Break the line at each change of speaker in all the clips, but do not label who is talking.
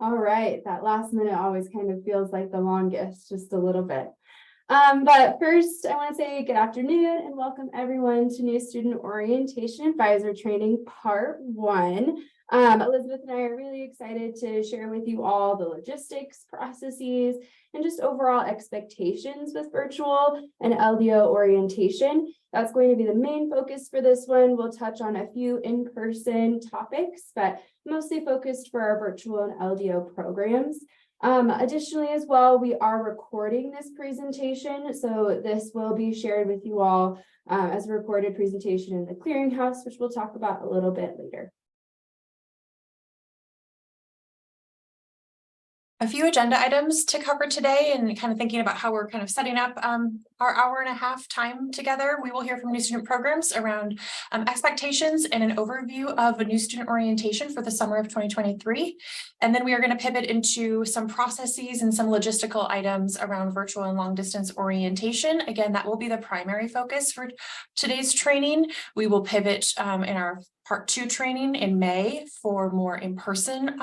All right, that last minute always kind of feels like the longest, just a little bit. But first, I want to say good afternoon and welcome everyone to New Student Orientation Advisor Training Part 1. Elizabeth and I are really excited to share with you all the logistics, processes, and just overall expectations with virtual and LDO orientation. That's going to be the main focus for this one. We'll touch on a few in-person topics, but mostly focused for our virtual and LDO programs. Additionally, as well, we are recording this presentation, so this will be shared with you all as a recorded presentation in the clearinghouse, which we'll talk about a little bit later.
A few agenda items to cover today, and kind of thinking about how we're kind of setting up our hour-and-a-half time together. We will hear from new student programs around expectations and an overview of a new student orientation for the summer of 2023. And then we are going to pivot into some processes and some logistical items around virtual and long distance orientation. Again, that will be the primary focus for today's training. We will pivot in our Part 2 training in May for more in-person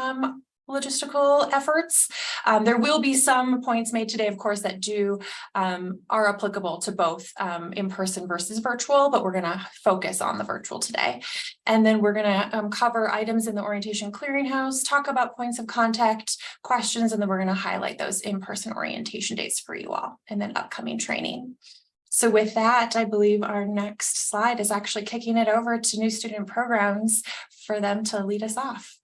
logistical efforts. There will be some points made today, of course, that are applicable to both in-person versus virtual, but we're going to focus on the virtual today. And then we're going to cover items in the orientation clearinghouse, talk about points of contact, questions, and then we're going to highlight those in-person orientation dates for you all, and then upcoming training. So with that, I believe our next slide is actually kicking it over to new student programs for them to lead us off.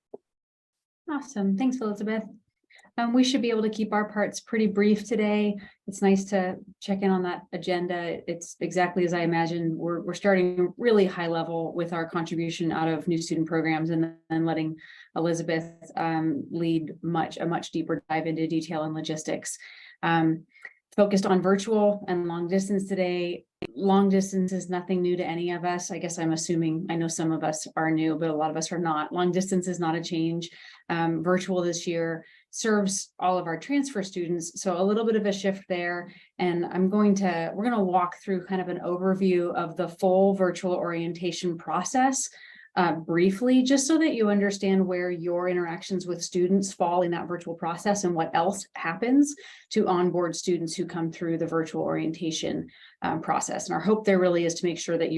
Awesome. Thanks, Elizabeth. We should be able to keep our parts pretty brief today. It's nice to check in on that agenda. It's exactly as I imagined. We're starting really high level with our contribution out of new student programs, and then letting Elizabeth lead a much deeper dive into detail and logistics. Focused on virtual and long distance today. Long distance is nothing new to any of us. I guess I'm assuming, I know some of us are new, but a lot of us are not. Long distance is not a change. Virtual this year serves all of our transfer students. So a little bit of a shift there. And we're going to walk through kind of an overview of the full virtual orientation process briefly, just so that you understand where your interactions with students fall in that virtual process and what else happens to onboard students who come through the virtual orientation process. And our hope there really is to make sure that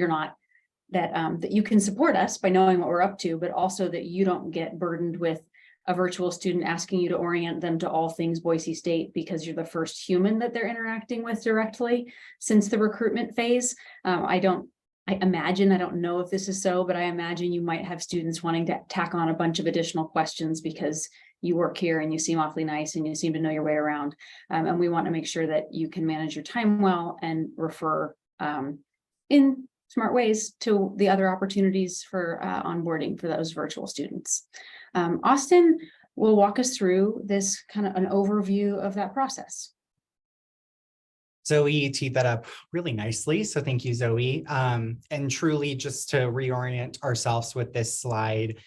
that you can support us by knowing what we're up to, but also that you don't get burdened with a virtual student asking you to orient them to all things Boise State because you're the first human that they're interacting with directly since the recruitment phase. I don't know if this is so, but I imagine you might have students wanting to tack on a bunch of additional questions because you work here and you seem awfully nice and you seem to know your way around. And we want to make sure that you can manage your time well and refer in smart ways to the other opportunities for onboarding for those virtual students. Austin will walk us through this kind of an overview of that process.
Zoe teed that up really nicely. So thank you, Zoe. And truly, just to reorient ourselves with this slide,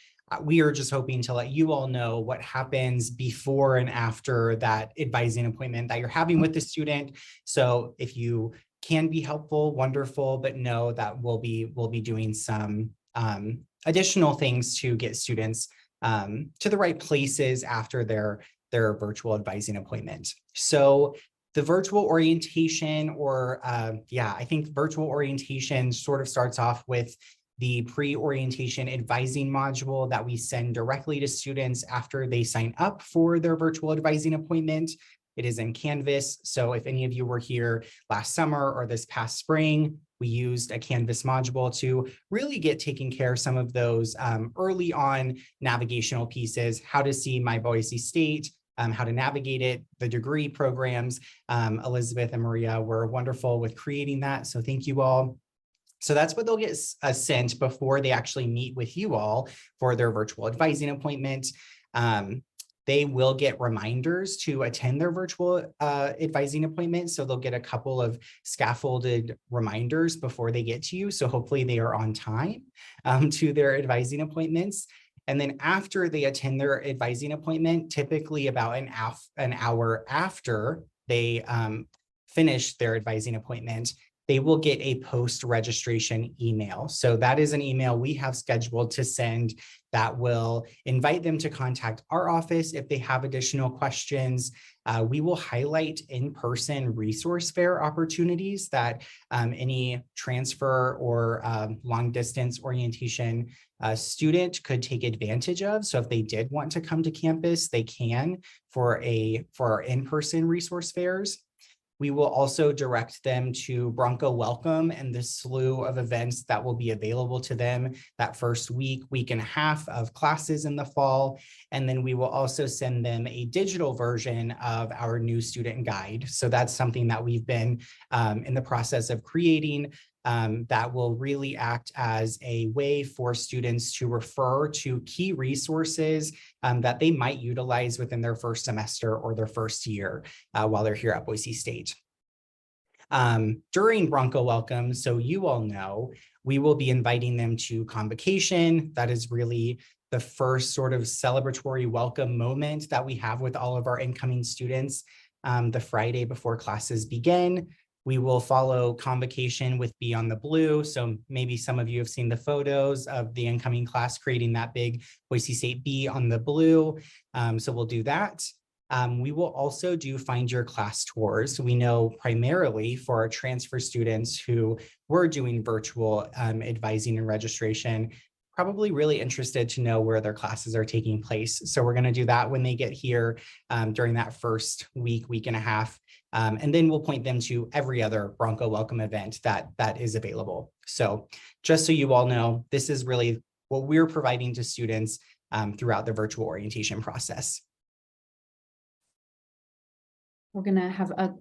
we are just hoping to let you all know what happens before and after that advising appointment that you're having with the student. So if you can be helpful, wonderful, but know that we'll be doing some additional things to get students to the right places after their virtual advising appointment. So the virtual orientation, I think virtual orientation sort of starts off with the pre-orientation advising module that we send directly to students after they sign up for their virtual advising appointment. It is in Canvas. So if any of you were here last summer or this past spring, we used a Canvas module to really get taken care of some of those early on navigational pieces, how to see My Boise State, how to navigate it, the degree programs. Elizabeth and Maria were wonderful with creating that. So thank you all. So that's what they'll get sent before they actually meet with you all for their virtual advising appointment. They will get reminders to attend their virtual advising appointment. So they'll get a couple of scaffolded reminders before they get to you. So hopefully they are on time to their advising appointments. And then after they attend their advising appointment, typically about an hour after they finish their advising appointment, they will get a post-registration email. So that is an email we have scheduled to send that will invite them to contact our office if they have additional questions. We will highlight in-person resource fair opportunities that any transfer or long-distance orientation student could take advantage of. So if they did want to come to campus, they can for our in-person resource fairs. We will also direct them to Bronco Welcome and the slew of events that will be available to them that first week and a half of classes in the fall. And then we will also send them a digital version of our new student guide. So that's something that we've been in the process of creating that will really act as a way for students to refer to key resources that they might utilize within their first semester or their first year while they're here at Boise State. During Bronco Welcome, so you all know, we will be inviting them to convocation. That is really the first sort of celebratory welcome moment that we have with all of our incoming students the Friday before classes begin. We will follow convocation with Be on the Blue. So maybe some of you have seen the photos of the incoming class creating that big Boise State Be on the Blue. So we'll do that. We will also do Find Your Class tours. We know primarily for our transfer students who were doing virtual advising and registration, probably really interested to know where their classes are taking place. So we're going to do that when they get here during that first week and a half. And then we'll point them to every other Bronco Welcome event that is available. So just so you all know, this is really what we're providing to students throughout the virtual orientation process.
We're going to have a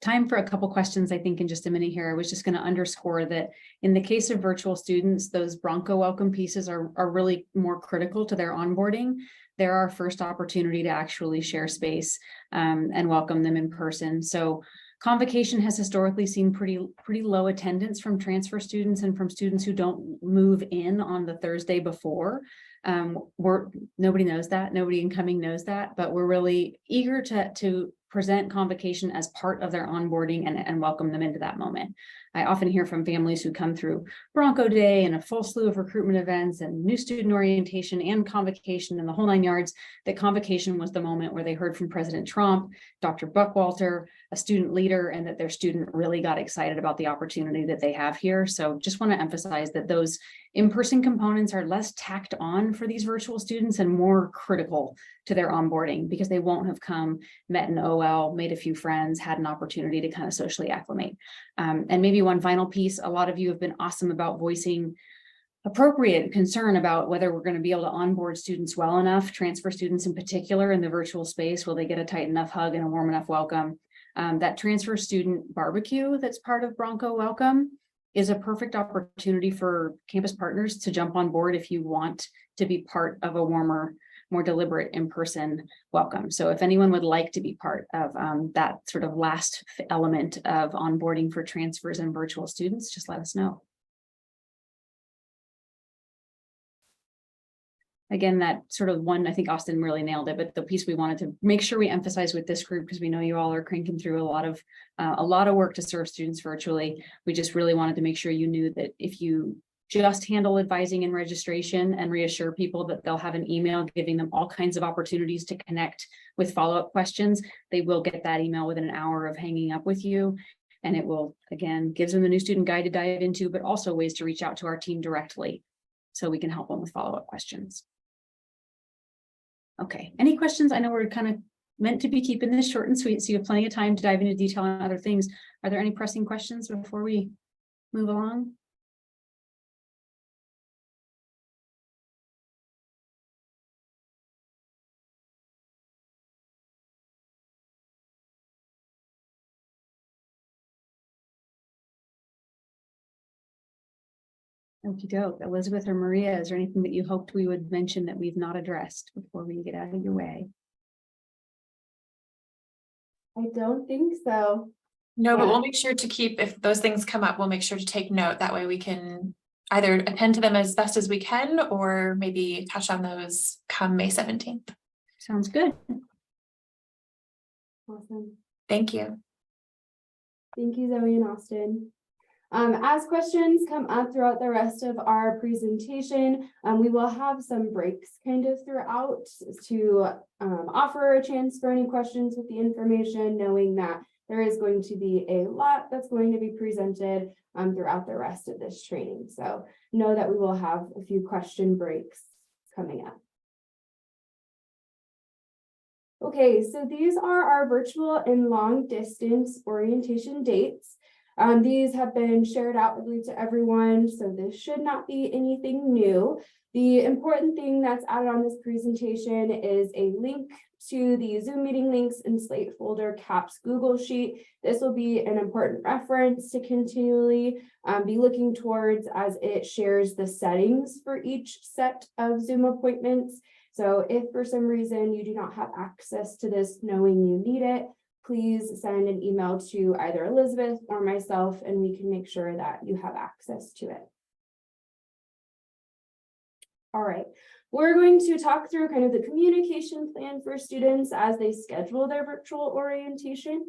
time for a couple questions, I think, in just a minute here. I was just going to underscore that in the case of virtual students, those Bronco Welcome pieces are really more critical to their onboarding. They're our first opportunity to actually share space and welcome them in person. So convocation has historically seen pretty low attendance from transfer students and from students who don't move in on the Thursday before. Nobody knows that, nobody incoming knows that, but we're really eager to present convocation as part of their onboarding and welcome them into that moment. I often hear from families who come through Bronco Day and a full slew of recruitment events and new student orientation and convocation and the whole 9 yards, that convocation was the moment where they heard from President Trump, Dr. Buckwalter, a student leader, and that their student really got excited about the opportunity that they have here. So just want to emphasize that those in-person components are less tacked on for these virtual students and more critical to their onboarding because they won't have come, met an OL, made a few friends, had an opportunity to kind of socially acclimate. And maybe one final piece, a lot of you have been awesome about voicing appropriate concern about whether we're going to be able to onboard students well enough, transfer students in particular in the virtual space. Will they get a tight enough hug and a warm enough welcome? That transfer student barbecue that's part of Bronco Welcome is a perfect opportunity for campus partners to jump on board if you want to be part of a warmer, more deliberate in-person welcome. So if anyone would like to be part of that sort of last element of onboarding for transfers and virtual students, just let us know. Again, that sort of one, I think Austin really nailed it, but the piece we wanted to make sure we emphasize with this group, because we know you all are cranking through a lot of work to serve students virtually. We just really wanted to make sure you knew that if you just handle advising and registration and reassure people that they'll have an email giving them all kinds of opportunities to connect with follow-up questions, they will get that email within an hour of hanging up with you. And it will, again, gives them the new student guide to dive into, but also ways to reach out to our team directly so we can help them with follow-up questions. Okay, any questions? I know we're kind of meant to be keeping this short and sweet, so you have plenty of time to dive into detail on other things. Are there any pressing questions before we move along? Okie doke. Elizabeth or Maria, is there anything that you hoped we would mention that we've not addressed before we get out of your way?
I don't think so.
No, but
Yeah.
we'll make sure to keep, if those things come up, we'll make sure to take note. That way we can either attend to them as best as we can, or maybe touch on those come May 17th.
Sounds good.
Awesome.
Thank you.
Thank you, Zoe and Austin. As questions come up throughout the rest of our presentation, we will have some breaks kind of throughout to offer a chance for any questions with the information, knowing that there is going to be a lot that's going to be presented throughout the rest of this training. So know that we will have a few question breaks coming up. Okay, so these are our virtual and long distance orientation dates. These have been shared out, I believe, to everyone, so this should not be anything new. The important thing that's added on this presentation is a link to the Zoom meeting links in Slate folder CAPS Google Sheet. This will be an important reference to continually be looking towards as it shares the settings for each set of Zoom appointments. So if for some reason you do not have access to this knowing you need it, please send an email to either Elizabeth or myself, and we can make sure that you have access to it. All right, we're going to talk through kind of the communication plan for students as they schedule their virtual orientation.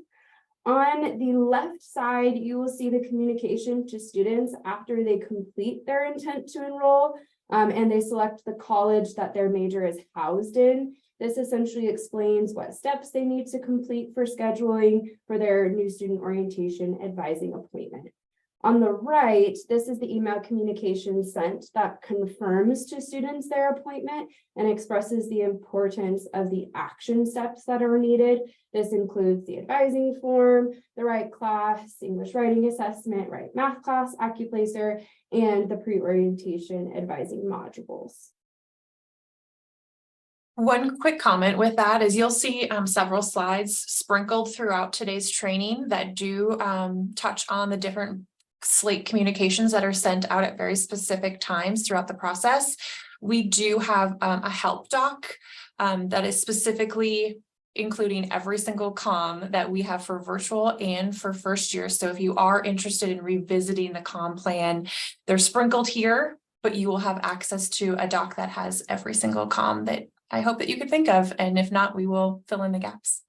On the left side, you will see the communication to students after they complete their intent to enroll and they select the college that their major is housed in. This essentially explains what steps they need to complete for scheduling for their new student orientation advising appointment. On the right, this is the email communication sent that confirms to students their appointment and expresses the importance of the action steps that are needed. This includes the advising form, the right class, English writing assessment, right math class, AccuPlacer, and the pre-orientation advising modules.
One quick comment with that is you'll see several slides sprinkled throughout today's training that do touch on the different Slate communications that are sent out at very specific times throughout the process. We do have a help doc that is specifically including every single comm that we have for virtual and for first year. So if you are interested in revisiting the comm plan, they're sprinkled here, but you will have access to a doc that has every single comm that I hope that you could think of. And if not, we will fill in the gaps.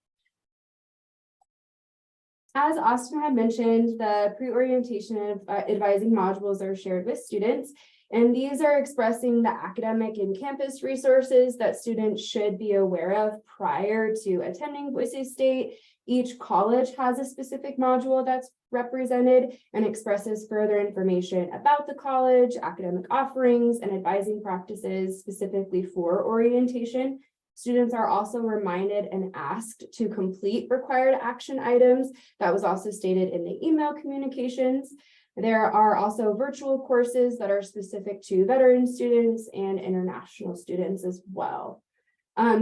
As Austin had mentioned, the pre-orientation advising modules are shared with students, and these are expressing the academic and campus resources that students should be aware of prior to attending Boise State. Each college has a specific module that's represented and expresses further information about the college, academic offerings, and advising practices specifically for orientation. Students are also reminded and asked to complete required action items. That was also stated in the email communications. There are also virtual courses that are specific to veteran students and international students as well.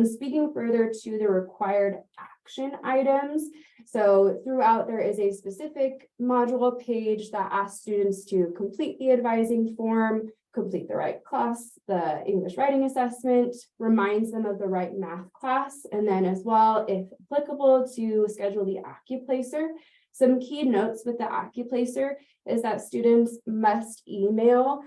Speaking further to the required action items, so throughout there is a specific module page that asks students to complete the advising form, complete the right class, the English writing assessment, reminds them of the right math class, and then as well, if applicable, to schedule the AccuPlacer. Some key notes with the AccuPlacer is that students must email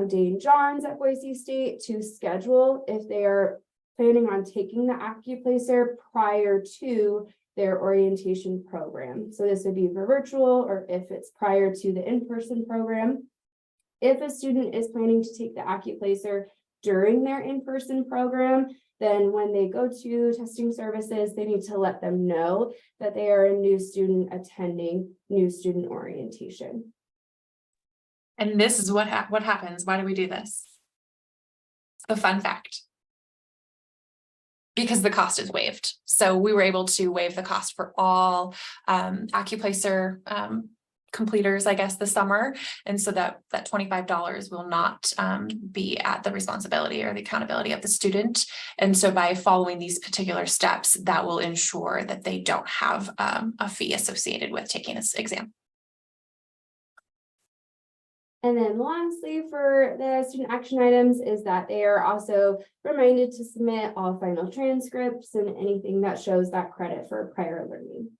Dane Johns at Boise State to schedule if they are planning on taking the AccuPlacer prior to their orientation program. So this would be for virtual, or if it's prior to the in-person program. If a student is planning to take the AccuPlacer during their in-person program, then when they go to testing services, they need to let them know that they are a new student attending new student orientation.
And this is what happens. Why do we do this? The fun fact. Because the cost is waived. So we were able to waive the cost for all AccuPlacer completers, I guess, this summer. And so that $25 will not be at the responsibility or the accountability of the student. And so by following these particular steps, that will ensure that they don't have a fee associated with taking this exam.
And then lastly, for the student action items is that they are also reminded to submit all final transcripts and anything that shows that credit for prior learning.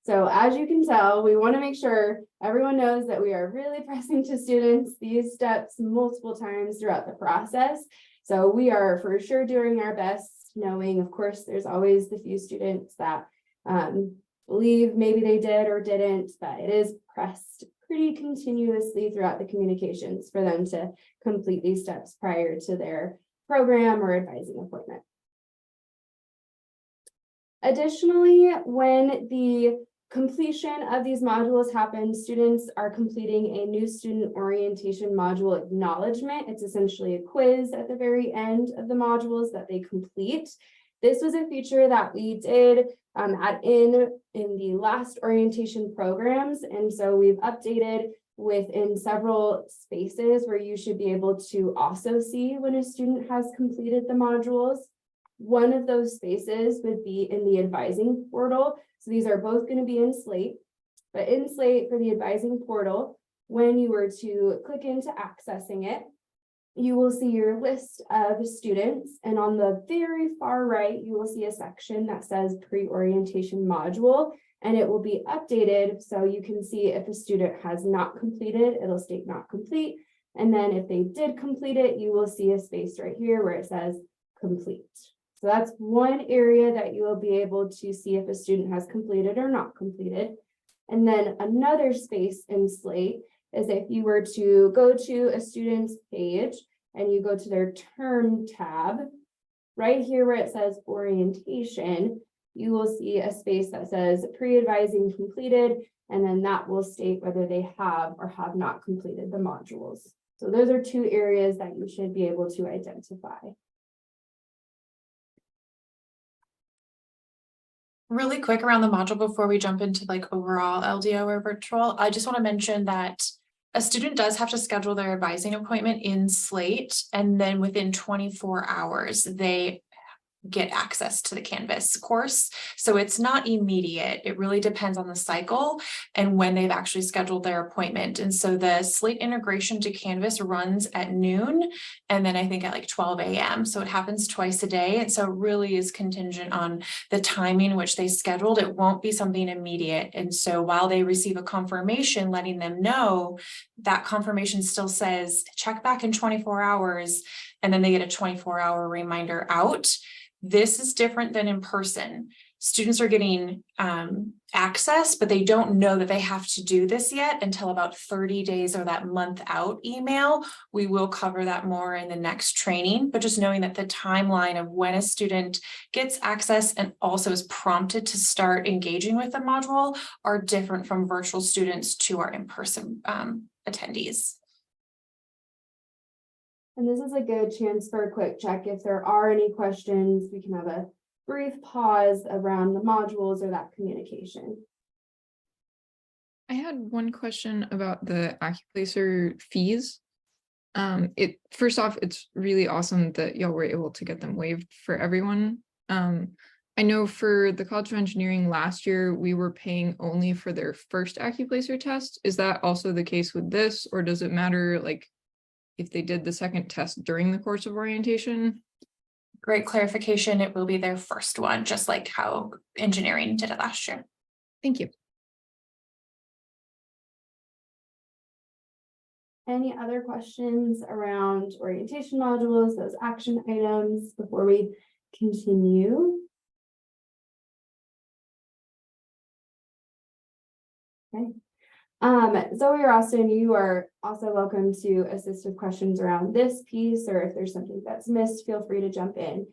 So as you can tell, we want to make sure everyone knows that we are really pressing to students these steps multiple times throughout the process. So we are for sure doing our best, knowing, of course, there's always the few students that believe maybe they did or didn't, but it is pressed pretty continuously throughout the communications for them to complete these steps prior to their program or advising appointment. Additionally, when the completion of these modules happens, students are completing a new student orientation module acknowledgement. It's essentially a quiz at the very end of the modules that they complete. This was a feature that we did add in the last orientation programs. And so we've updated within several spaces where you should be able to also see when a student has completed the modules. One of those spaces would be in the advising portal. So these are both going to be in Slate, but in Slate for the advising portal, when you were to click into accessing it, you will see your list of students. And on the very far right, you will see a section that says pre-orientation module, and it will be updated. So you can see if a student has not completed, it'll state not complete. And then if they did complete it, you will see a space right here where it says complete. So that's one area that you will be able to see if a student has completed or not completed. And then another space in Slate is if you were to go to a student's page and you go to their term tab, right here where it says orientation, you will see a space that says pre-advising completed, and then that will state whether they have or have not completed the modules. So those are two areas that you should be able to identify.
Really quick around the module before we jump into like overall LDO or virtual, I just want to mention that a student does have to schedule their advising appointment in Slate, and then within 24 hours, they get access to the Canvas course. So it's not immediate. It really depends on the cycle and when they've actually scheduled their appointment. And so the Slate integration to Canvas runs at noon, and then I think at like 12 a.m. So it happens twice a day. And so it really is contingent on the timing which they scheduled. It won't be something immediate. And so while they receive a confirmation letting them know, that confirmation still says check back in 24 hours, and then they get a 24-hour reminder out. This is different than in person. Students are getting access, but they don't know that they have to do this yet until about 30 days or that month out email. We will cover that more in the next training, but just knowing that the timeline of when a student gets access and also is prompted to start engaging with the module are different from virtual students to our in-person attendees.
And this is a good chance for a quick check. If there are any questions, we can have a brief pause around the modules or that communication.
I had one question about the AccuPlacer fees. First off, it's really awesome that y'all were able to get them waived for everyone. I know for the College of Engineering last year, we were paying only for their first AccuPlacer test. Is that also the case with this, or does it matter like if they did the second test during the course of orientation?
Great clarification. It will be their first one, just like how engineering did it last year.
Thank you.
Any other questions around orientation modules, those action items before we continue? Okay. Zoe or Austin, you are also welcome to assist with questions around this piece, or if there's something that's missed, feel free to jump in.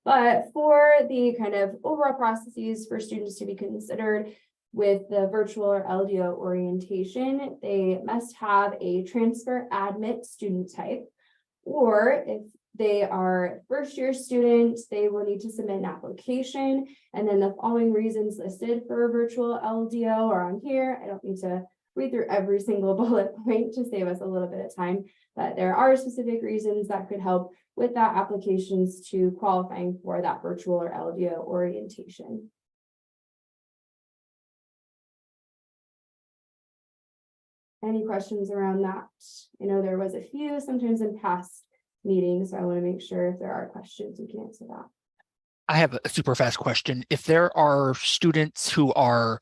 But for the kind of overall processes for students to be considered with the virtual or LDO orientation, they must have a transfer admit student type, or if they are first-year students, they will need to submit an application, and then the following reasons listed for a virtual LDO are on here. I don't need to read through every single bullet point to save us a little bit of time, but there are specific reasons that could help with that applications to qualifying for that virtual or LDO orientation. Any questions around that? I know there was a few sometimes in past meetings, so I want to make sure if there are questions, we can answer that.
I have a super fast question. If there are students who are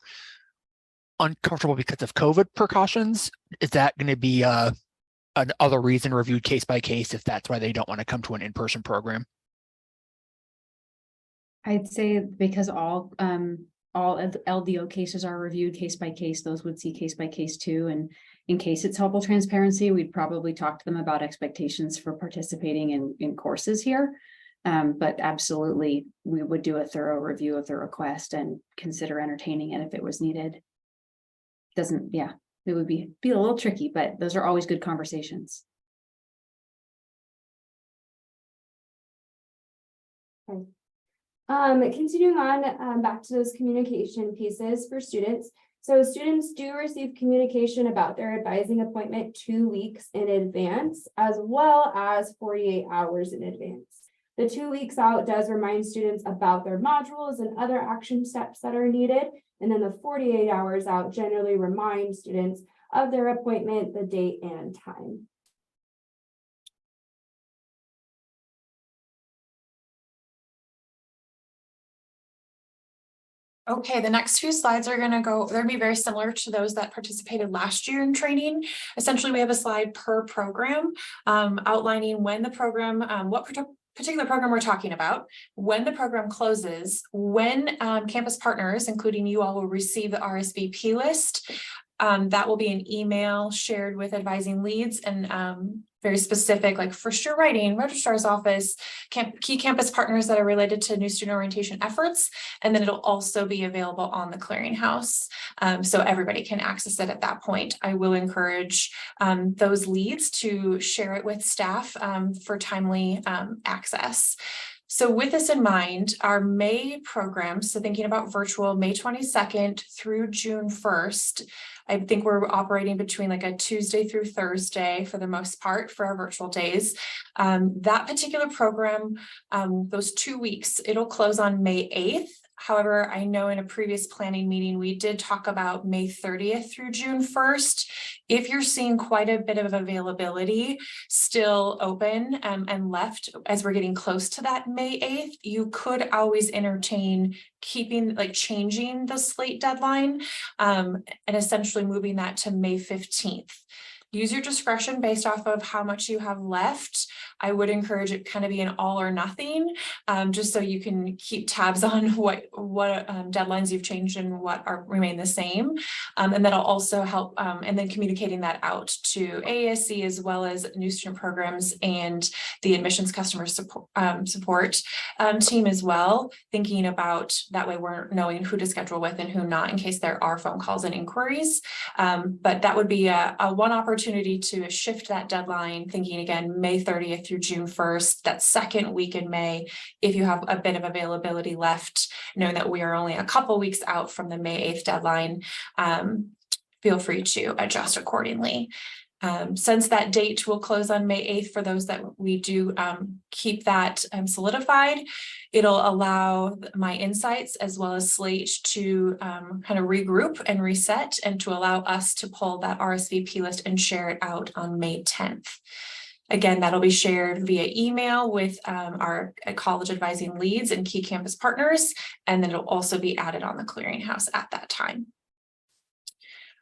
uncomfortable because of COVID precautions, is that going to be another reason reviewed case by case if that's why they don't want to come to an in-person program?
I'd say because all all of the LDO cases are reviewed case by case. Those would see case by case too. And in case it's helpful transparency, we'd probably talk to them about expectations for participating in courses here. But absolutely, we would do a thorough review of the request and consider entertaining it if it was needed. It would be a little tricky, but those are always good conversations.
Continuing on, back to those communication pieces for students. So students do receive communication about their advising appointment 2 weeks in advance, as well as 48 hours in advance. The 2 weeks out does remind students about their modules and other action steps that are needed. And then the 48 hours out generally remind students of their appointment, the date and time.
Okay, the next few slides are going to be very similar to those that participated last year in training. Essentially, we have a slide per program outlining when the program, what particular program we're talking about, when the program closes, when campus partners, including you all, will receive the RSVP list. That will be an email shared with advising leads and very specific, like first year writing, registrar's office, key campus partners that are related to new student orientation efforts. And then it'll also be available on the clearinghouse. So everybody can access it at that point. I will encourage those leads to share it with staff for timely access. So with this in mind, our May program, so thinking about virtual May 22nd through June 1st, I think we're operating between like a Tuesday through Thursday for the most part for our virtual days. That particular program, those 2 weeks, it'll close on May 8th. However, I know in a previous planning meeting, we did talk about May 30th through June 1st. If you're seeing quite a bit of availability still open and left as we're getting close to that May 8th, you could always entertain changing the slate deadline and essentially moving that to May 15th. Use your discretion based off of how much you have left. I would encourage it kind of be an all or nothing, just so you can keep tabs on what deadlines you've changed and what remain the same. And that'll also help, and then communicating that out to AASC as well as new student programs and the admissions customer support team as well, thinking about that way we're knowing who to schedule with and who not in case there are phone calls and inquiries. But that would be a one opportunity to shift that deadline, thinking again, May 30th through June 1st, that second week in May, if you have a bit of availability left, knowing that we are only a couple weeks out from the May 8th deadline, feel free to adjust accordingly. Since that date will close on May 8th, for those that we do keep that solidified, it'll allow my insights as well as Slate to kind of regroup and reset and to allow us to pull that RSVP list and share it out on May 10th. Again, that'll be shared via email with our college advising leads and key campus partners, and then it'll also be added on the clearinghouse at that time.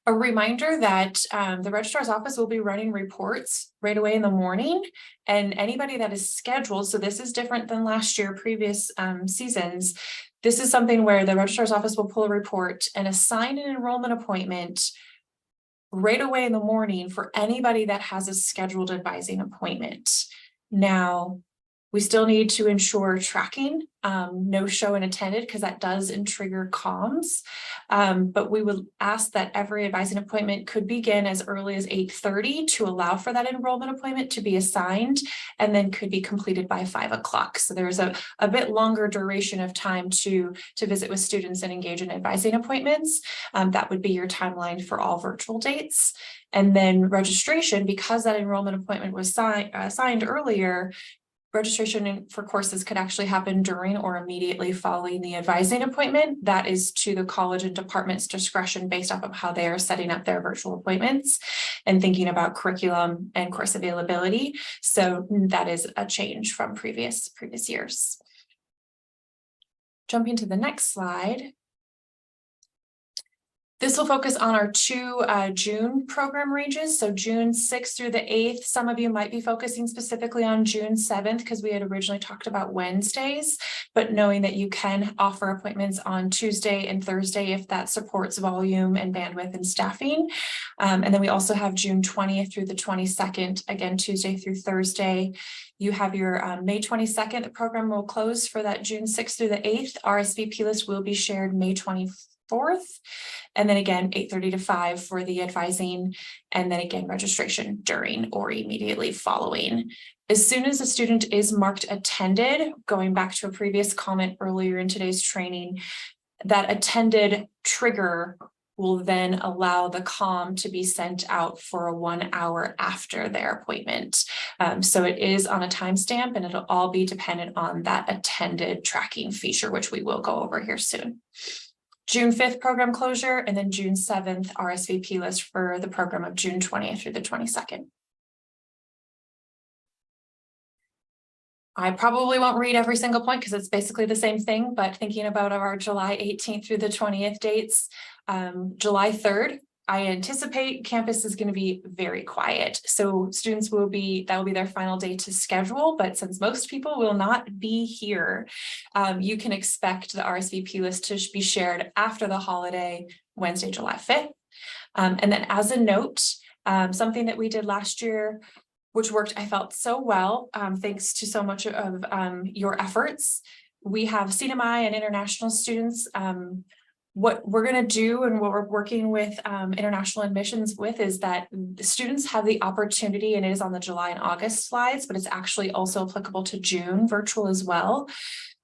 A reminder that the registrar's office will be running reports right away in the morning, and anybody that is scheduled, so this is different than last year, previous seasons, this is something where the registrar's office will pull a report and assign an enrollment appointment right away in the morning for anybody that has a scheduled advising appointment. Now, we still need to ensure tracking, no show and attended, because that does trigger comms. But we would ask that every advising appointment could begin as early as 8:30 to allow for that enrollment appointment to be assigned, and then could be completed by 5 o'clock. So there's a bit longer duration of time to visit with students and engage in advising appointments. That would be your timeline for all virtual dates. And then registration, because that enrollment appointment was signed earlier, registration for courses could actually happen during or immediately following the advising appointment. That is to the college and department's discretion based off of how they are setting up their virtual appointments and thinking about curriculum and course availability. So that is a change from previous years. Jumping to the next slide. This will focus on our two June program ranges. So June 6th through the 8th. Some of you might be focusing specifically on June 7th because we had originally talked about Wednesdays, but knowing that you can offer appointments on Tuesday and Thursday if that supports volume and bandwidth and staffing. And then we also have June 20th through the 22nd, again, Tuesday through Thursday. You have your May 22nd, the program will close for that June 6th through the 8th. RSVP list will be shared May 24th. And then again, 8:30 to 5 for the advising, and then again, registration during or immediately following. As soon as a student is marked attended, going back to a previous comment earlier in today's training, that attended trigger will then allow the comm to be sent out for a 1 hour after their appointment. So it is on a timestamp, and it'll all be dependent on that attended tracking feature, which we will go over here soon. June 5th program closure, and then June 7th RSVP list for the program of June 20th through the 22nd. I probably won't read every single point because it's basically the same thing, but thinking about our July 18th through the 20th dates, July 3rd, I anticipate campus is going to be very quiet. So students will be, that will be their final day to schedule, but since most people will not be here, you can expect the RSVP list to be shared after the holiday, Wednesday, July 5th. And then as a note, something that we did last year, which worked, I felt so well, thanks to so much of your efforts. We have CNMI and international students. What we're going to do and what we're working with international admissions with is that the students have the opportunity, and it is on the July and August slides, but it's actually also applicable to June virtual as well.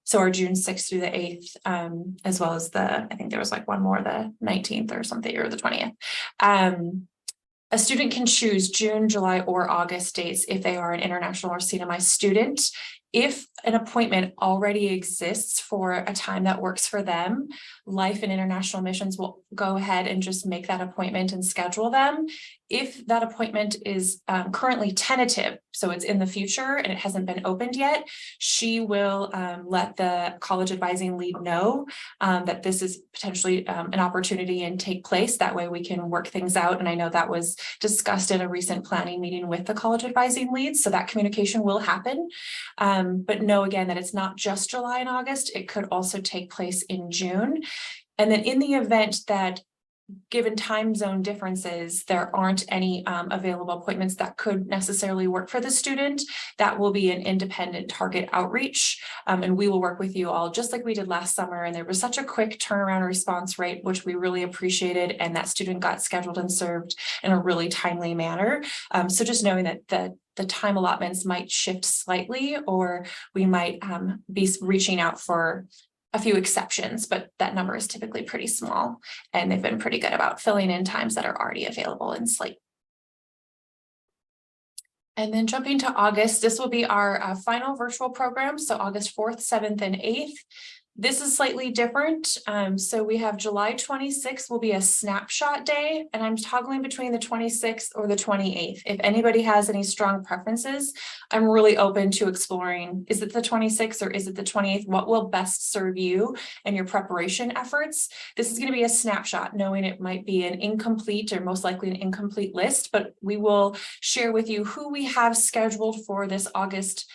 So our June 6th through the 8th, as well as the, I think there was like one more, the 19th or something, or the 20th. A student can choose June, July, or August dates if they are an international or CNMI student. If an appointment already exists for a time that works for them, Life and International Missions will go ahead and just make that appointment and schedule them. If that appointment is currently tentative, so it's in the future and it hasn't been opened yet, she will let the college advising lead know that this is potentially an opportunity and take place. That way we can work things out. And I know that was discussed in a recent planning meeting with the college advising leads, so that communication will happen. But know again that it's not just July and August, it could also take place in June. And then in the event that, given time zone differences, there aren't any available appointments that could necessarily work for the student, that will be an independent target outreach. And we will work with you all just like we did last summer. And there was such a quick turnaround response rate, which we really appreciated. And that student got scheduled and served in a really timely manner. So just knowing that the time allotments might shift slightly, or we might be reaching out for a few exceptions, but that number is typically pretty small, and they've been pretty good about filling in times that are already available in slate. And then jumping to August, this will be our final virtual program. So August 4th, 7th, and 8th. This is slightly different. So we have July 26th will be a snapshot day, and I'm toggling between the 26th or the 28th. If anybody has any strong preferences, I'm really open to exploring, is it the 26th or is it the 28th? What will best serve you and your preparation efforts? This is going to be a snapshot, knowing it might be an incomplete or most likely an incomplete list, but we will share with you who we have scheduled for this August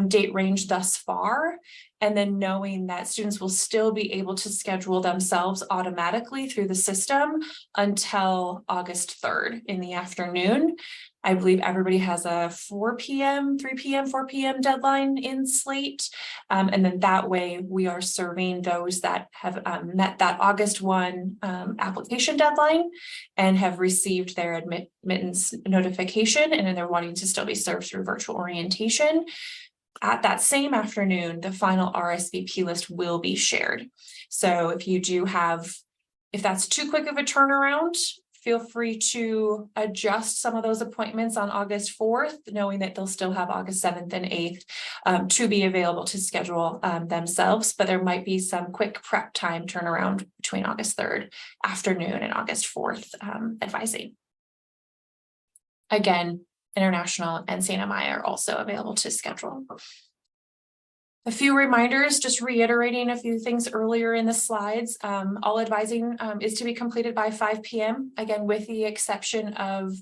date range thus far. And then knowing that students will still be able to schedule themselves automatically through the system until August 3rd in the afternoon. I believe everybody has a 4 p.m., 3 p.m., 4 p.m. deadline in slate. And then that way we are serving those that have met that August 1 application deadline and have received their admittance notification, and then they're wanting to still be served through virtual orientation. At that same afternoon, the final RSVP list will be shared. So if you do have, if that's too quick of a turnaround, feel free to adjust some of those appointments on August 4th, knowing that they'll still have August 7th and 8th to be available to schedule themselves. But there might be some quick prep time turnaround between August 3rd afternoon and August 4th advising. Again, International and CNMI are also available to schedule. A few reminders, just reiterating a few things earlier in the slides. All advising is to be completed by 5 p.m. Again, with the exception of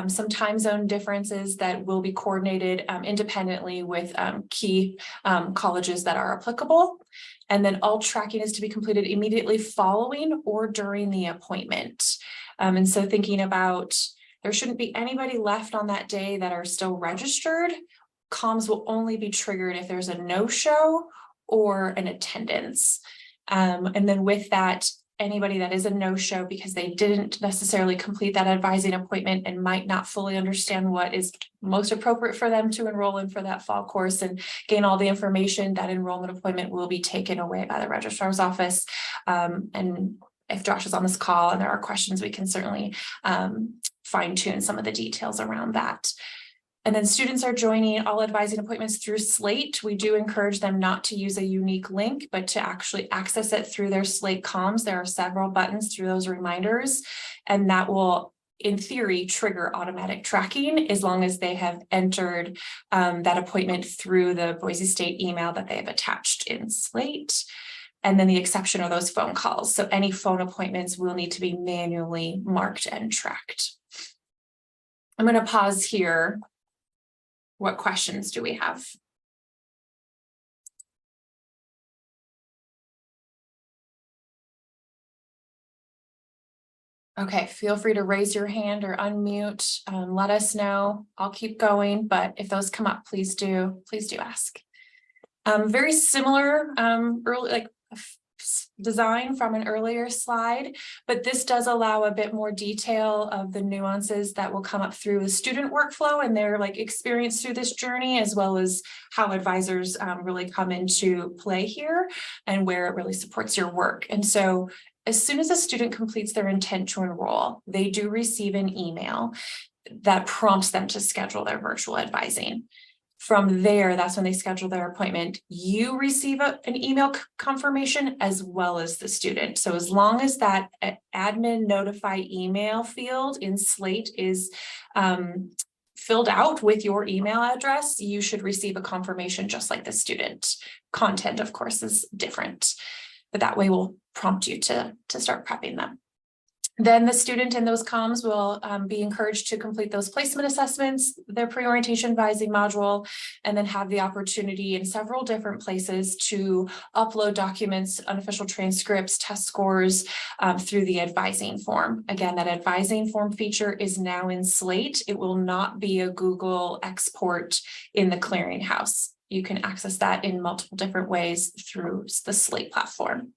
some time zone differences that will be coordinated independently with key colleges that are applicable. And then all tracking is to be completed immediately following or during the appointment. And so thinking about, there shouldn't be anybody left on that day that are still registered. Comms will only be triggered if there's a no-show or an attendance. And then with that, anybody that is a no-show because they didn't necessarily complete that advising appointment and might not fully understand what is most appropriate for them to enroll in for that fall course and gain all the information, that enrollment appointment will be taken away by the registrar's office. And if Josh is on this call and there are questions, we can certainly fine-tune some of the details around that. And then students are joining all advising appointments through Slate. We do encourage them not to use a unique link, but to actually access it through their Slate comms. There are several buttons through those reminders, and that will, in theory, trigger automatic tracking as long as they have entered that appointment through the Boise State email that they have attached in Slate. And then the exception are those phone calls. So any phone appointments will need to be manually marked and tracked. I'm going to pause here. What questions do we have? Okay, feel free to raise your hand or unmute. Let us know. I'll keep going, but if those come up, please do ask. Very similar, early, like design from an earlier slide, but this does allow a bit more detail of the nuances that will come up through the student workflow and their experience through this journey, as well as how advisors really come into play here and where it really supports your work. And so as soon as a student completes their intent to enroll, they do receive an email that prompts them to schedule their virtual advising. From there, that's when they schedule their appointment. You receive an email confirmation as well as the student. So as long as that admin notify email field in Slate is filled out with your email address, you should receive a confirmation just like the student. Content, of course, is different, but that way will prompt you to start prepping them. Then the student in those comms will be encouraged to complete those placement assessments, their pre-orientation advising module, and then have the opportunity in several different places to upload documents, unofficial transcripts, test scores through the advising form. Again, that advising form feature is now in Slate. It will not be a Google export in the clearinghouse. You can access that in multiple different ways through the Slate platform.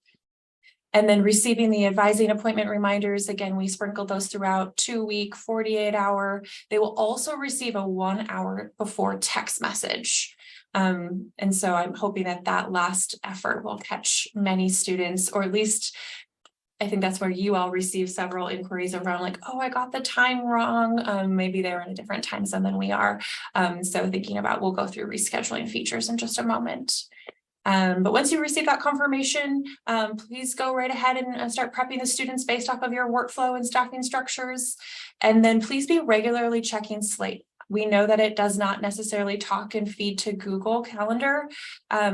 And then receiving the advising appointment reminders, again, we sprinkled those throughout 2-week, 48-hour. They will also receive a 1 hour before text message. And so I'm hoping that that last effort will catch many students, or at least I think that's where you all receive several inquiries around oh, I got the time wrong. Maybe they're in a different time zone than we are. So thinking about, we'll go through rescheduling features in just a moment. But once you receive that confirmation, please go right ahead and start prepping the students based off of your workflow and staffing structures. And then please be regularly checking Slate. We know that it does not necessarily talk and feed to Google Calendar.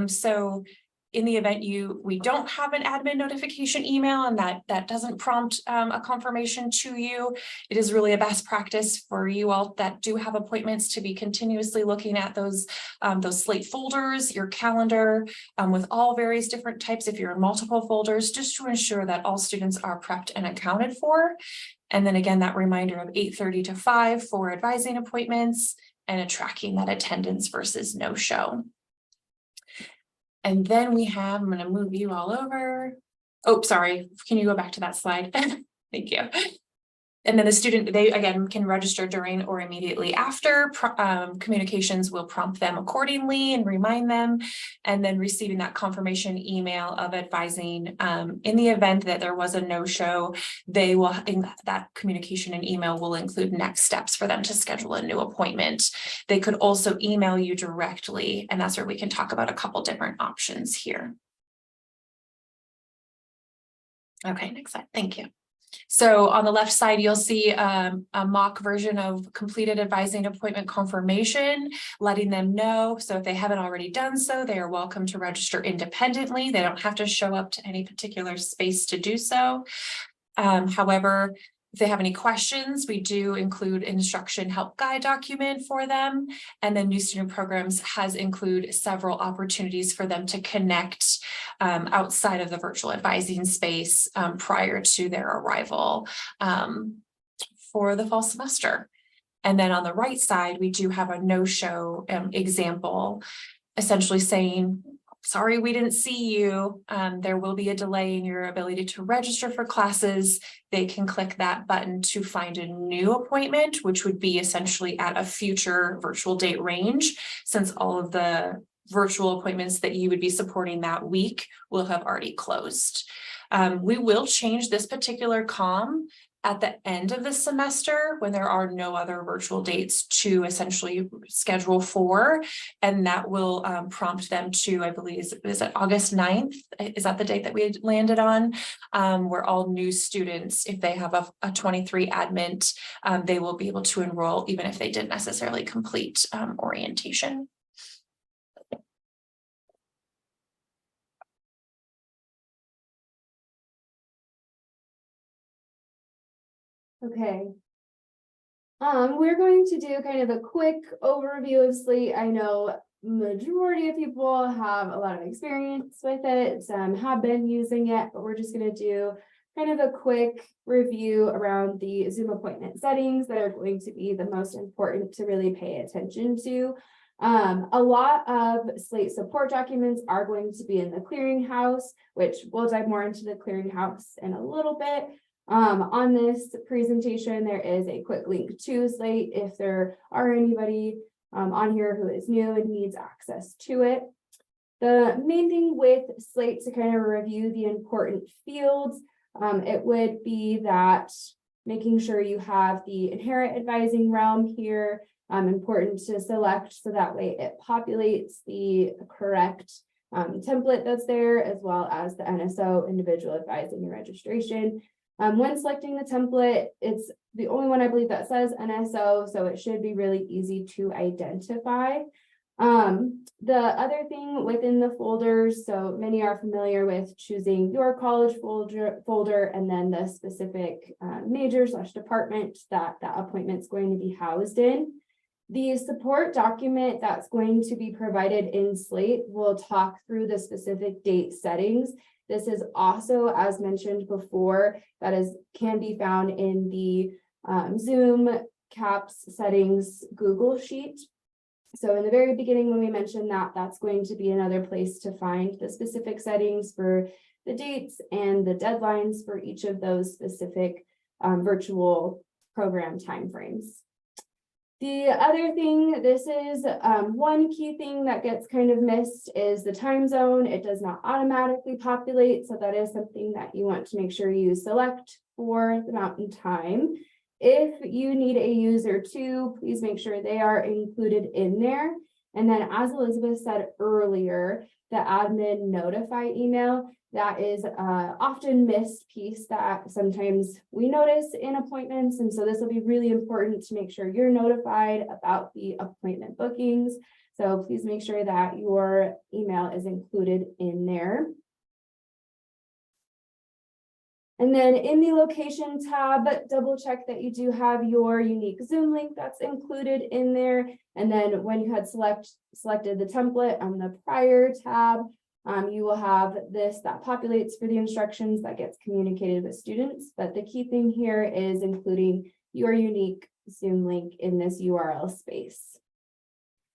So in the event we don't have an admin notification email and that doesn't prompt a confirmation to you, it is really a best practice for you all that do have appointments to be continuously looking at those Slate folders, your calendar with all various different types, if you're in multiple folders, just to ensure that all students are prepped and accounted for. And then again, that reminder of 8:30 to 5 for advising appointments and tracking that attendance versus no show. And then we have, I'm going to move you all over. Oh, sorry. Can you go back to that slide? Thank you. And then the student, they again can register during or immediately after. Communications will prompt them accordingly and remind them. And then receiving that confirmation email of advising in the event that there was a no-show, they will, in that communication and email will include next steps for them to schedule a new appointment. They could also email you directly, and that's where we can talk about a couple different options here. Okay, next slide. Thank you. So on the left side, you'll see a mock version of completed advising appointment confirmation, letting them know. So if they haven't already done so, they are welcome to register independently. They don't have to show up to any particular space to do so. However, if they have any questions, we do include instruction help guide document for them. And then New Student Programs has included several opportunities for them to connect outside of the virtual advising space prior to their arrival for the fall semester. And then on the right side, we do have a no-show example, essentially saying, sorry, we didn't see you. There will be a delay in your ability to register for classes. They can click that button to find a new appointment, which would be essentially at a future virtual date range, since all of the virtual appointments that you would be supporting that week will have already closed. We will change this particular comm at the end of the semester when there are no other virtual dates to essentially schedule for, and that will prompt them to, I believe, is it August 9th? Is that the date that we had landed on? Where all new students, if they have a 23 admit, they will be able to enroll even if they didn't necessarily complete orientation.
Okay. We're going to do kind of a quick overview of Slate. I know majority of people have a lot of experience with it, some have been using it, but we're just going to do kind of a quick review around the Zoom appointment settings that are going to be the most important to really pay attention to. A lot of Slate support documents are going to be in the clearinghouse, which we'll dive more into the clearinghouse in a little bit. On this presentation, there is a quick link to Slate if there are anybody on here who is new and needs access to it. The main thing with Slate, to kind of review the important fields, it would be that making sure you have the inherent advising realm here, important to select so that way it populates the correct template that's there, as well as the NSO, individual advising and registration. When selecting the template, it's the only one I believe that says NSO, so it should be really easy to identify. The other thing within the folders, so many are familiar with choosing your college folder and then the specific major/department that that appointment's going to be housed in. The support document that's going to be provided in Slate will talk through the specific date settings. This is also, as mentioned before, can be found in the Zoom CAPS settings Google Sheet. So in the very beginning, when we mentioned that, that's going to be another place to find the specific settings for the dates and the deadlines for each of those specific virtual program timeframes. The other thing, this is one key thing that gets kind of missed is the time zone. It does not automatically populate, so that is something that you want to make sure you select for the Mountain Time. If you need a user too, please make sure they are included in there. And then, as Elizabeth said earlier, the admin notify email, that is often missed piece that sometimes we notice in appointments. And so this will be really important to make sure you're notified about the appointment bookings. So please make sure that your email is included in there. And then in the location tab, double check that you do have your unique Zoom link that's included in there. And then when you had selected the template on the prior tab, you will have this that populates for the instructions that gets communicated with students. But the key thing here is including your unique Zoom link in this URL space.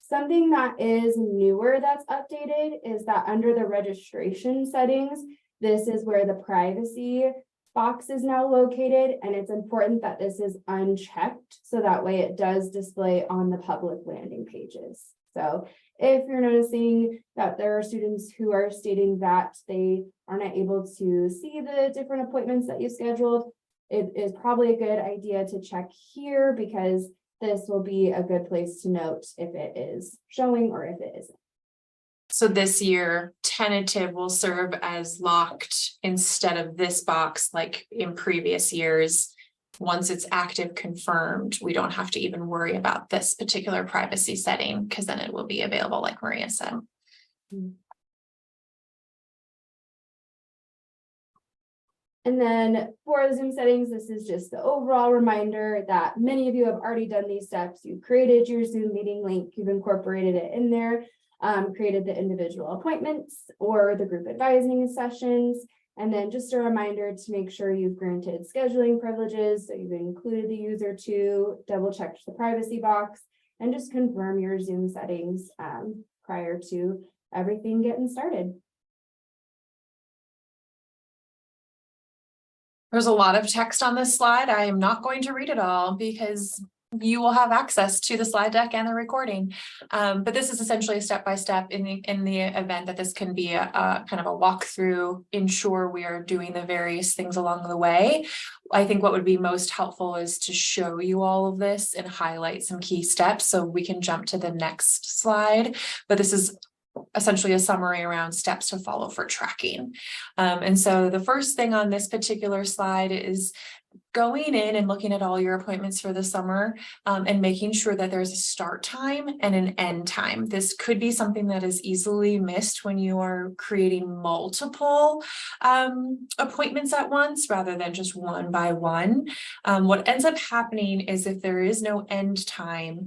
Something that is newer that's updated is that under the registration settings, this is where the privacy box is now located, and it's important that this is unchecked so that way it does display on the public landing pages. So if you're noticing that there are students who are stating that they are not able to see the different appointments that you scheduled, it is probably a good idea to check here, because this will be a good place to note if it is showing or if it isn't.
So this year, tentative will serve as locked instead of this box like in previous years. Once it's active confirmed, we don't have to even worry about this particular privacy setting because then it will be available, like Maria said.
And then for the Zoom settings, this is just the overall reminder that many of you have already done these steps. You've created your Zoom meeting link, you've incorporated it in there, created the individual appointments or the group advising sessions. And then just a reminder to make sure you've granted scheduling privileges. So you've included the user to double check the privacy box and just confirm your Zoom settings prior to everything getting started.
There's a lot of text on this slide. I am not going to read it all because you will have access to the slide deck and the recording. But this is essentially a step-by-step in the event that this can be a kind of a walkthrough, ensure we are doing the various things along the way. I think what would be most helpful is to show you all of this and highlight some key steps so we can jump to the next slide. But this is essentially a summary around steps to follow for tracking. And so the first thing on this particular slide is going in and looking at all your appointments for the summer and making sure that there's a start time and an end time. This could be something that is easily missed when you are creating multiple appointments at once rather than just one by one. What ends up happening is if there is no end time,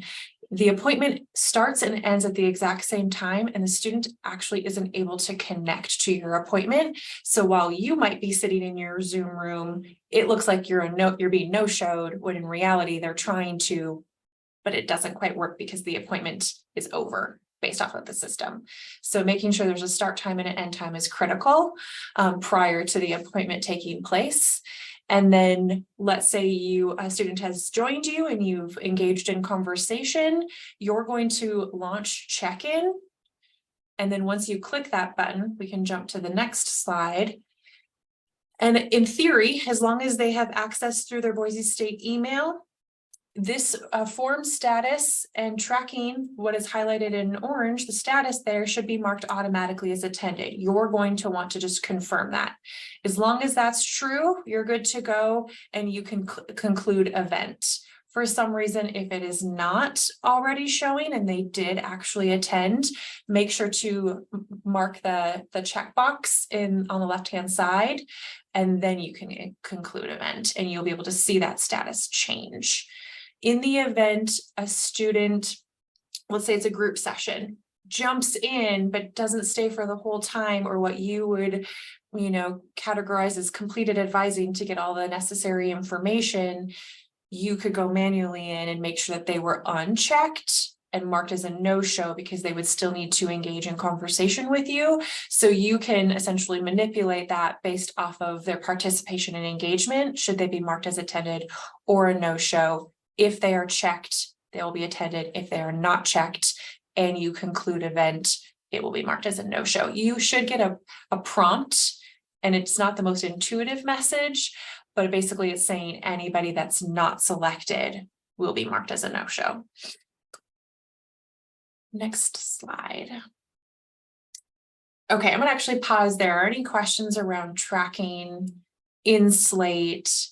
the appointment starts and ends at the exact same time, and the student actually isn't able to connect to your appointment. So while you might be sitting in your Zoom room, it looks like you're being no-showed, when in reality they're trying to, but it doesn't quite work because the appointment is over based off of the system. So making sure there's a start time and an end time is critical prior to the appointment taking place. And then let's say a student has joined you and you've engaged in conversation, you're going to launch check-in. And then once you click that button, we can jump to the next slide. And in theory, as long as they have access through their Boise State email, this form status and tracking what is highlighted in orange, the status there should be marked automatically as attended. You're going to want to just confirm that. As long as that's true, you're good to go and you can conclude event. For some reason, if it is not already showing and they did actually attend, make sure to mark the checkbox on the left-hand side, and then you can conclude event and you'll be able to see that status change. In the event a student, let's say it's a group session, jumps in but doesn't stay for the whole time, or what you would, categorize as completed advising to get all the necessary information, you could go manually in and make sure that they were unchecked and marked as a no-show because they would still need to engage in conversation with you. So you can essentially manipulate that based off of their participation and engagement, should they be marked as attended or a no-show. If they are checked, they will be attended. If they are not checked and you conclude event, it will be marked as a no-show. You should get a prompt, and it's not the most intuitive message, but basically it's saying anybody that's not selected will be marked as a no-show. Next slide. Okay, I'm gonna actually pause there. Are any questions around tracking in Slate?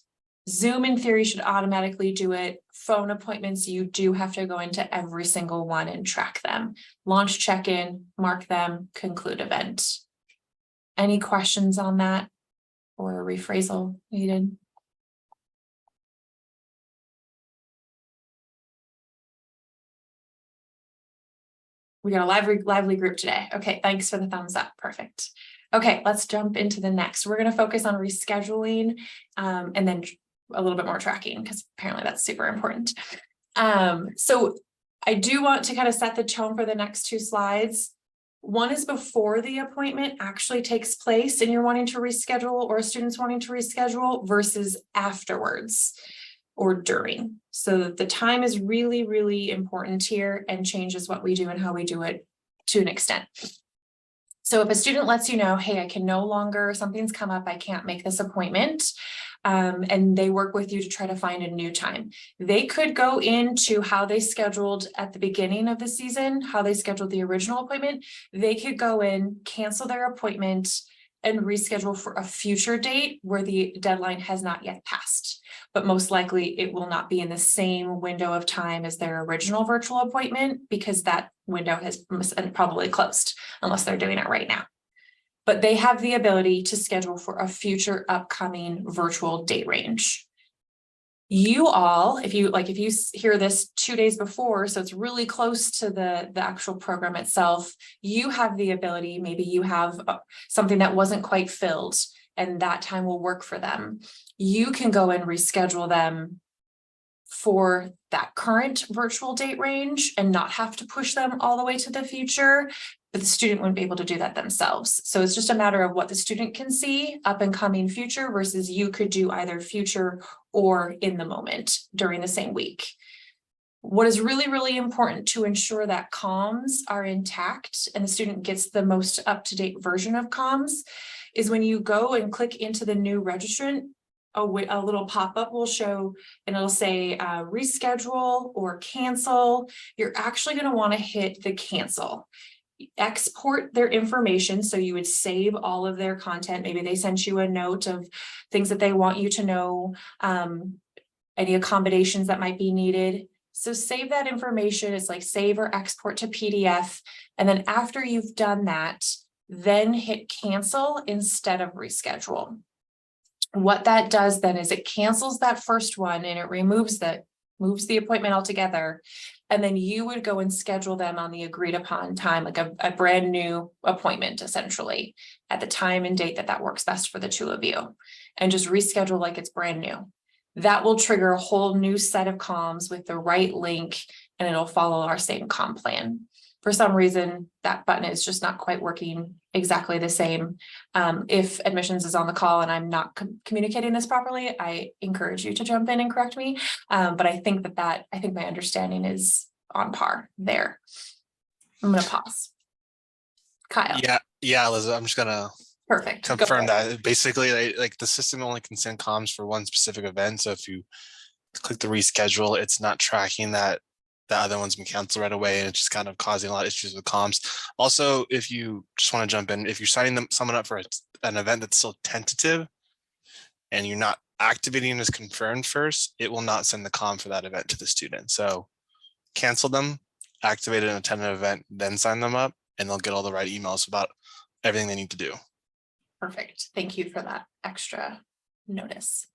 Zoom in theory should automatically do it. Phone appointments, you do have to go into every single one and track them. Launch check-in, mark them, conclude event. Any questions on that or a rephrasal needed? We got a lively group today. Okay, thanks for the thumbs up. Perfect. Okay, let's jump into the next. We're going to focus on rescheduling and then a little bit more tracking because apparently that's super important. So I do want to kind of set the tone for the next two slides. One is before the appointment actually takes place and you're wanting to reschedule, or students wanting to reschedule, versus afterwards or during. So the time is really, really important here and changes what we do and how we do it to an extent. So if a student lets you know, hey, I can no longer, something's come up, I can't make this appointment, and they work with you to try to find a new time. They could go into how they scheduled at the beginning of the season, how they scheduled the original appointment. They could go in, cancel their appointment, and reschedule for a future date where the deadline has not yet passed. But most likely it will not be in the same window of time as their original virtual appointment, because that window has probably closed unless they're doing it right now. But they have the ability to schedule for a future upcoming virtual date range. You all, if you hear this 2 days before, so it's really close to the actual program itself, you have the ability, maybe you have something that wasn't quite filled and that time will work for them. You can go and reschedule them for that current virtual date range and not have to push them all the way to the future, but the student wouldn't be able to do that themselves. So it's just a matter of what the student can see up and coming future versus you could do either future or in the moment during the same week. What is really, really important to ensure that comms are intact and the student gets the most up-to-date version of comms is when you go and click into the new registrant, a little pop-up will show and it'll say reschedule or cancel. You're actually going to want to hit the cancel. Export their information. So you would save all of their content. Maybe they sent you a note of things that they want you to know, any accommodations that might be needed. So save that information. It's like save or export to PDF. And then after you've done that, then hit cancel instead of reschedule. What that does then is it cancels that first one and it moves the appointment altogether. And then you would go and schedule them on the agreed upon time, like a brand new appointment, essentially, at the time and date that works best for the two of you, and just reschedule like it's brand new. That will trigger a whole new set of comms with the right link, and it'll follow our same comm plan. For some reason, that button is just not quite working exactly the same. If admissions is on the call and I'm not communicating this properly, I encourage you to jump in and correct me. But I think I think my understanding is on par there. I'm going to pause. Kyle.
Yeah, Liz, I'm just gonna
Perfect.
confirm that. Basically, like the system only can send comms for one specific event. So if you click the reschedule, it's not tracking that the other one's been canceled right away, and it's just kind of causing a lot of issues with comms. Also, if you just want to jump in, if you're signing someone up for an event that's still tentative and you're not activating as confirmed first, it will not send the comm for that event to the student. So cancel them, activate an attended event, then sign them up, and they'll get all the right emails about everything they need to do.
Perfect. Thank you for that extra notice.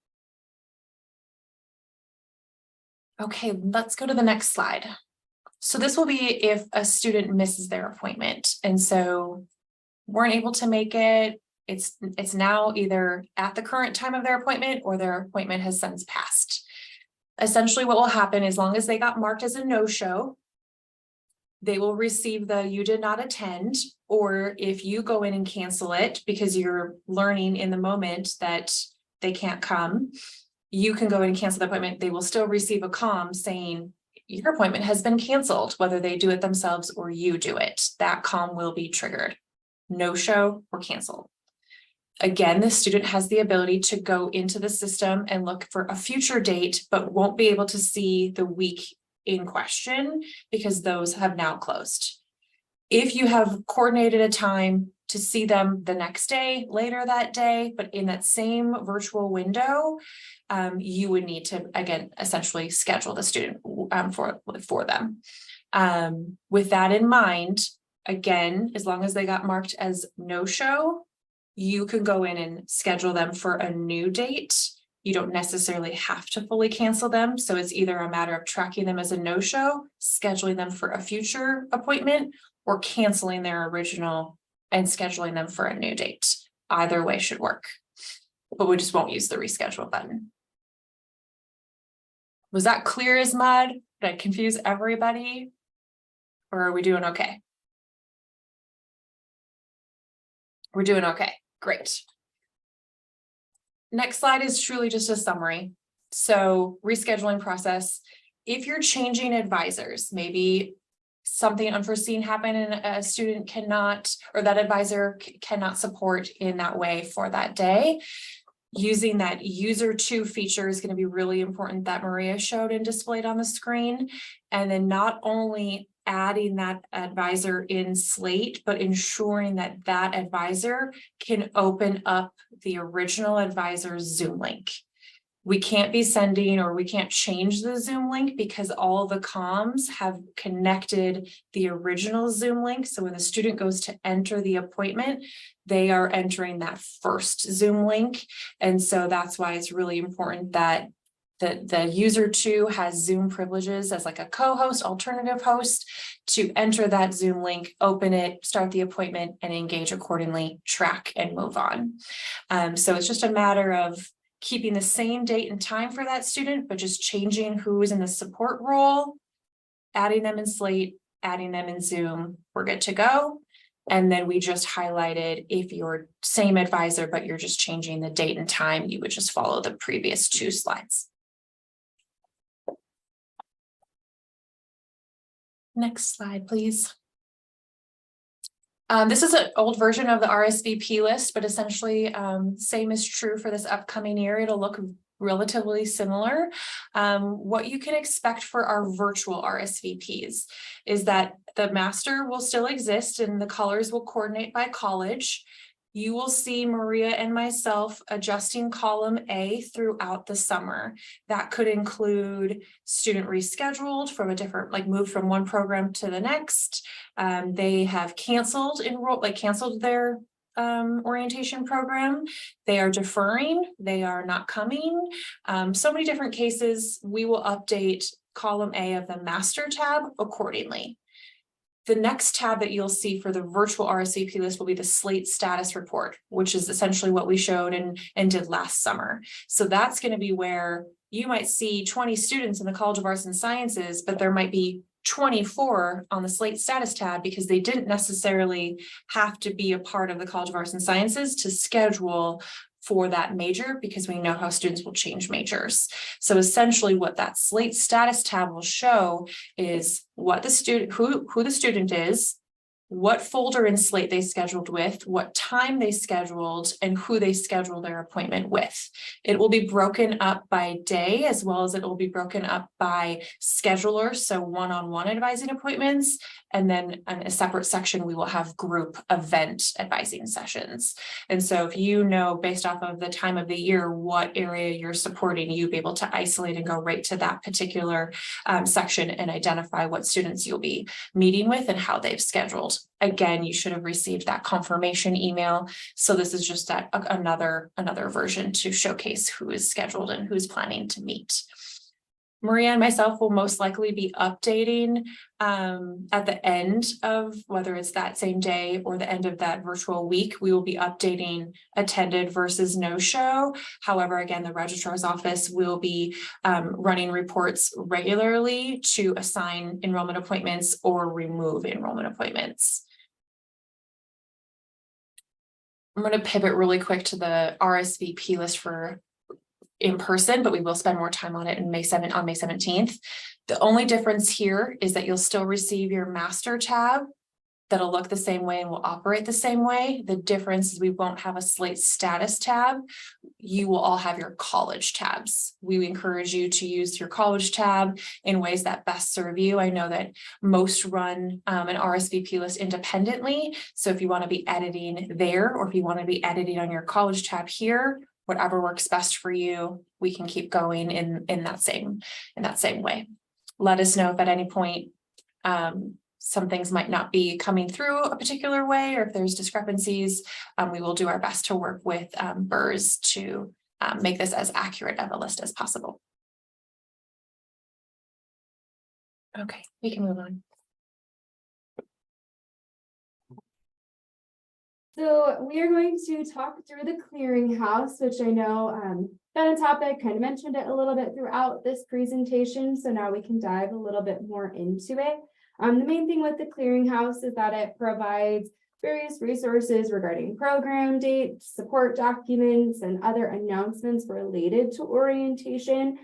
Okay, let's go to the next slide. So this will be if a student misses their appointment and so weren't able to make it. It's now either at the current time of their appointment or their appointment has since passed. Essentially what will happen, as long as they got marked as a no-show, they will receive the you did not attend, or if you go in and cancel it because you're learning in the moment that they can't come, you can go in and cancel the appointment. They will still receive a comm saying your appointment has been canceled, whether they do it themselves or you do it. That comm will be triggered. No show or cancel. Again, the student has the ability to go into the system and look for a future date, but won't be able to see the week in question because those have now closed. If you have coordinated a time to see them the next day, later that day, but in that same virtual window, you would need to, again, essentially schedule the student for them. With that in mind, again, as long as they got marked as no-show, you can go in and schedule them for a new date. You don't necessarily have to fully cancel them. So it's either a matter of tracking them as a no-show, scheduling them for a future appointment, or canceling their original and scheduling them for a new date. Either way should work, but we just won't use the reschedule button. Was that clear as mud? Did I confuse everybody? Or are we doing okay? We're doing okay. Great. Next slide is truly just a summary. So rescheduling process. If you're changing advisors, maybe something unforeseen happened and a student cannot, or that advisor cannot support in that way for that day, using that user 2 feature is going to be really important that Maria showed and displayed on the screen. And then not only adding that advisor in Slate, but ensuring that that advisor can open up the original advisor's Zoom link. We can't be sending, or we can't change the Zoom link because all the comms have connected the original Zoom link. So when the student goes to enter the appointment, they are entering that first Zoom link. And so that's why it's really important that the user 2 has Zoom privileges as like a co-host, alternative host, to enter that Zoom link, open it, start the appointment, and engage accordingly, track and move on. So it's just a matter of keeping the same date and time for that student, but just changing who is in the support role, adding them in Slate, adding them in Zoom, we're good to go. And then we just highlighted if you're same advisor, but you're just changing the date and time, you would just follow the previous 2 slides. Next slide, please. This is an old version of the RSVP list, but essentially same is true for this upcoming year. It'll look relatively similar. What you can expect for our virtual RSVPs is that the master will still exist and the colors will coordinate by college. You will see Maria and myself adjusting column A throughout the summer. That could include student rescheduled from a different, like moved from one program to the next. They have canceled their orientation program. They are deferring, they are not coming. So many different cases. We will update column A of the master tab accordingly. The next tab that you'll see for the virtual RSVP list will be the Slate status report, which is essentially what we showed and did last summer. So that's going to be where you might see 20 students in the College of Arts and Sciences, but there might be 24 on the Slate status tab because they didn't necessarily have to be a part of the College of Arts and Sciences to schedule for that major, because we know how students will change majors. So essentially what that Slate status tab will show is what the student, who the student is, what folder in Slate they scheduled with, what time they scheduled, and who they scheduled their appointment with. It will be broken up by day, as well as it will be broken up by scheduler, so one-on-one advising appointments, and then in a separate section, we will have group event advising sessions. And so if you know, based off of the time of the year, what area you're supporting, you'll be able to isolate and go right to that particular section and identify what students you'll be meeting with and how they've scheduled. Again, you should have received that confirmation email. So this is just another version to showcase who is scheduled and who's planning to meet. Maria and myself will most likely be updating at the end of, whether it's that same day or the end of that virtual week, we will be updating attended versus no show. However, again, the registrar's office will be running reports regularly to assign enrollment appointments or remove enrollment appointments. I'm going to pivot really quick to the RSVP list for in person, but we will spend more time on it on May 17th. The only difference here is that you'll still receive your master tab that'll look the same way and will operate the same way. The difference is we won't have a Slate status tab. You will all have your college tabs. We encourage you to use your college tab in ways that best serve you. I know that most run an RSVP list independently. So if you want to be editing there, or if you want to be editing on your college tab here, whatever works best for you, we can keep going in that same way. Let us know if at any point some things might not be coming through a particular way, or if there's discrepancies. We will do our best to work with BERS to make this as accurate of a list as possible. Okay, we can move on.
So we are going to talk through the clearinghouse, which I know been a topic, kind of mentioned it a little bit throughout this presentation. So now we can dive a little bit more into it. The main thing with the clearinghouse is that it provides various resources regarding program dates, support documents, and other announcements related to orientation.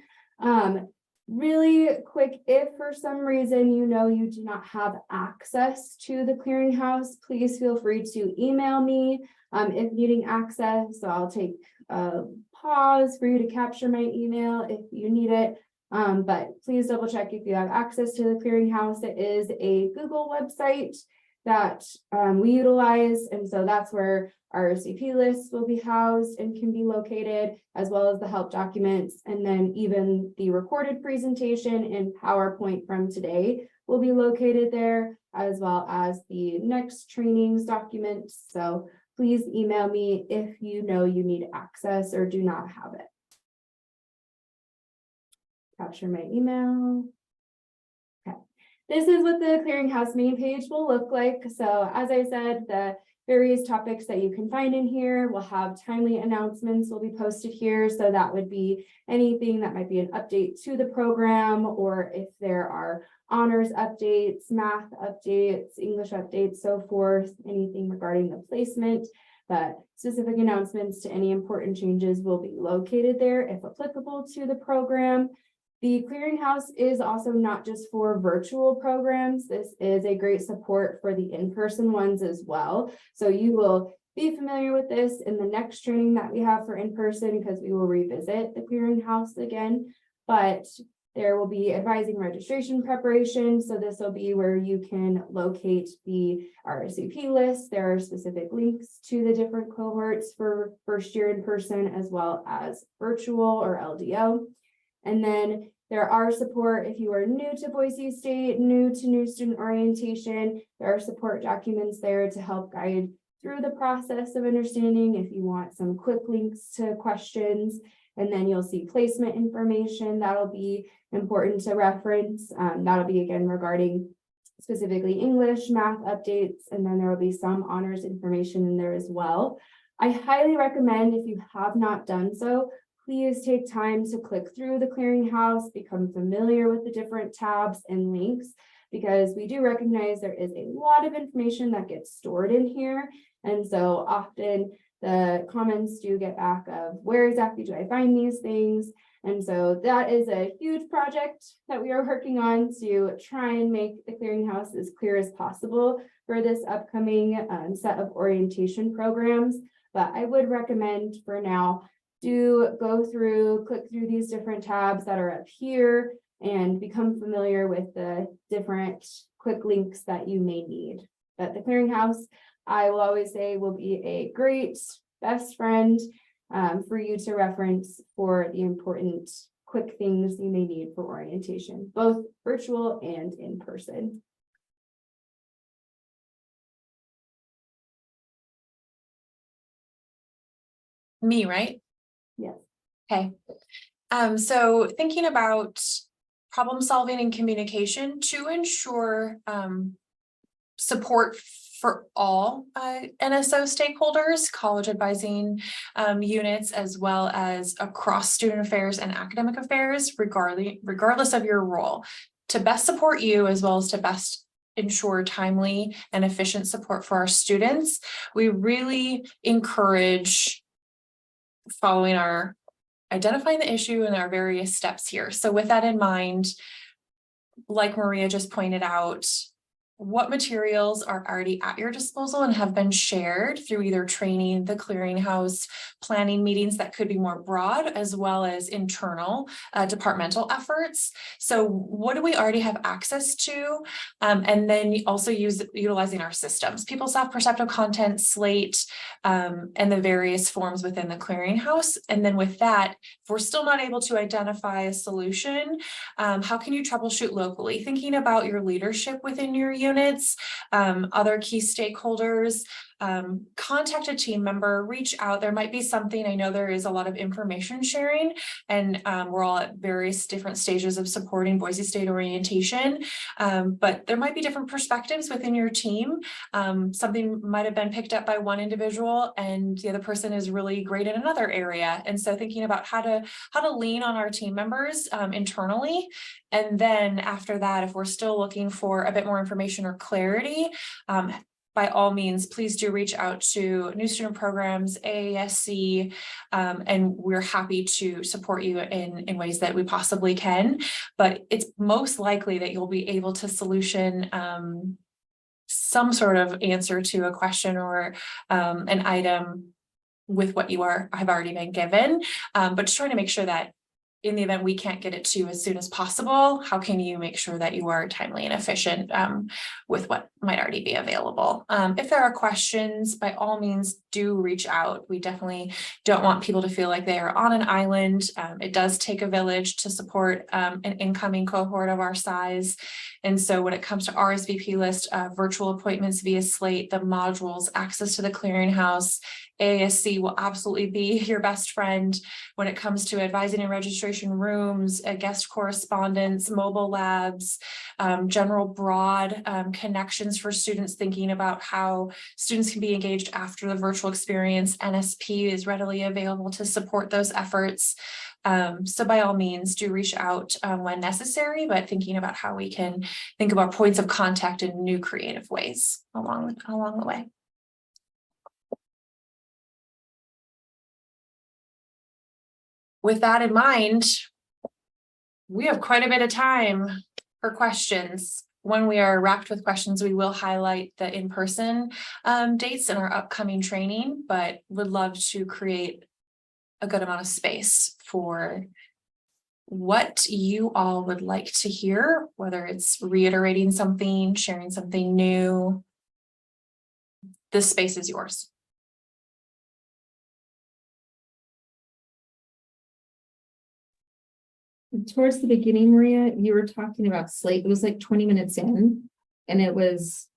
Really quick, if for some reason you know you do not have access to the clearinghouse, please feel free to email me if needing access. So I'll take pause for you to capture my email if you need it. But please double check if you have access to the clearinghouse. It is a Google website that we utilize. And so that's where our RCP lists will be housed and can be located, as well as the help documents. And then even the recorded presentation in PowerPoint from today will be located there, as well as the next trainings documents. So please email me if you know you need access or do not have it. Capture my email. Okay, this is what the clearinghouse main page will look like. So as I said, the various topics that you can find in here will have timely announcements will be posted here. So that would be anything that might be an update to the program, or if there are honors updates, math updates, English updates, so forth, anything regarding the placement. But specific announcements to any important changes will be located there if applicable to the program. The clearinghouse is also not just for virtual programs. This is a great support for the in-person ones as well. So you will be familiar with this in the next training that we have for in-person, because we will revisit the clearinghouse again. But there will be advising registration preparation. So this will be where you can locate the RSVP list. There are specific links to the different cohorts for first year in person as well as virtual or LDO. And then there are support if you are new to Boise State, new to new student orientation. There are support documents there to help guide through the process of understanding if you want some quick links to questions. And then you'll see placement information that'll be important to reference. That'll be again regarding specifically English, math updates, and then there will be some honors information in there as well. I highly recommend, if you have not done so, please take time to click through the clearinghouse, become familiar with the different tabs and links, because we do recognize there is a lot of information that gets stored in here. And so often the comments do get back of where exactly do I find these things? And so that is a huge project that we are working on to try and make the clearinghouse as clear as possible for this upcoming set of orientation programs. But I would recommend for now, do go through, click through these different tabs that are up here and become familiar with the different quick links that you may need. But the clearinghouse, I will always say, will be a great best friend for you to reference for the important quick things you may need for orientation, both virtual and in person.
Me, right?
Yes.
Okay. So thinking about problem solving and communication to ensure support for all NSO stakeholders, college advising units, as well as across student affairs and academic affairs, regardless of your role, to best support you as well as to best ensure timely and efficient support for our students. We really encourage following our identifying the issue and our various steps here. So with that in mind, like Maria just pointed out, what materials are already at your disposal and have been shared through either training, the clearinghouse, planning meetings that could be more broad, as well as internal departmental efforts. So what do we already have access to? And then also utilizing our systems, PeopleSoft, Perceptive Content, Slate, and the various forms within the clearinghouse. And then with that, if we're still not able to identify a solution, how can you troubleshoot locally? Thinking about your leadership within your units, other key stakeholders, contact a team member, reach out. There might be something, I know there is a lot of information sharing, and we're all at various different stages of supporting Boise State orientation, but there might be different perspectives within your team. Something might have been picked up by one individual and the other person is really great in another area. And so thinking about how to lean on our team members internally. And then after that, if we're still looking for a bit more information or clarity, by all means, please do reach out to New Student Programs, AASC, and we're happy to support you in ways that we possibly can. But it's most likely that you'll be able to solution some sort of answer to a question or an item with what you have already been given, but just trying to make sure that in the event we can't get it to you as soon as possible, how can you make sure that you are timely and efficient with what might already be available? If there are questions, by all means, do reach out. We definitely don't want people to feel like they are on an island. It does take a village to support an incoming cohort of our size. And so when it comes to RSVP list, virtual appointments via Slate, the modules, access to the clearinghouse, ASC will absolutely be your best friend when it comes to advising and registration rooms, guest correspondence, mobile labs, general broad connections for students, thinking about how students can be engaged after the virtual experience. NSP is readily available to support those efforts. So by all means, do reach out when necessary, but thinking about how we can think about points of contact in new creative ways along the way. With that in mind, we have quite a bit of time for questions. When we are wrapped with questions, we will highlight the in-person dates in our upcoming training, but would love to create a good amount of space for what you all would like to hear, whether it's reiterating something, sharing something new. This space is yours.
Towards the beginning, Maria, you were talking about Slate. It was like 20 minutes in, and it was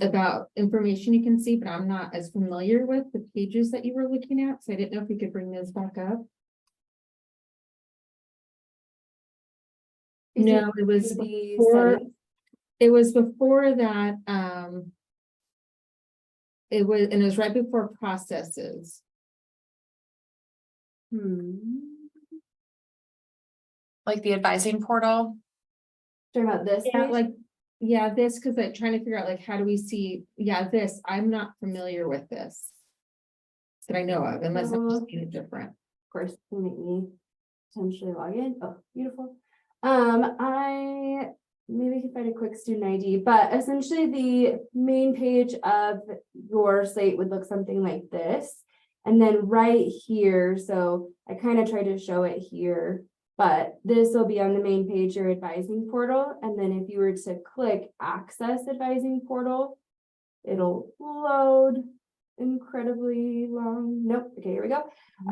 about information you can see, but I'm not as familiar with the pages that you were looking at, so I didn't know if you could bring those back up. No, it was before. It was before that. It was right before processes.
Like the advising portal.
Talking about this,
Yeah,
page?
like, yeah, this, because like trying to figure out like how do we see, this, I'm not familiar with this. That I know of, unless I'm just being different.
Of course, can make me potentially log in. Oh, beautiful. I maybe can find a quick student ID, but essentially the main page of your Slate would look something like this. And then right here, so I kind of tried to show it here, but this will be on the main page, your advising portal. And then if you were to click access advising portal, it'll load incredibly long. Nope. Okay, here we go.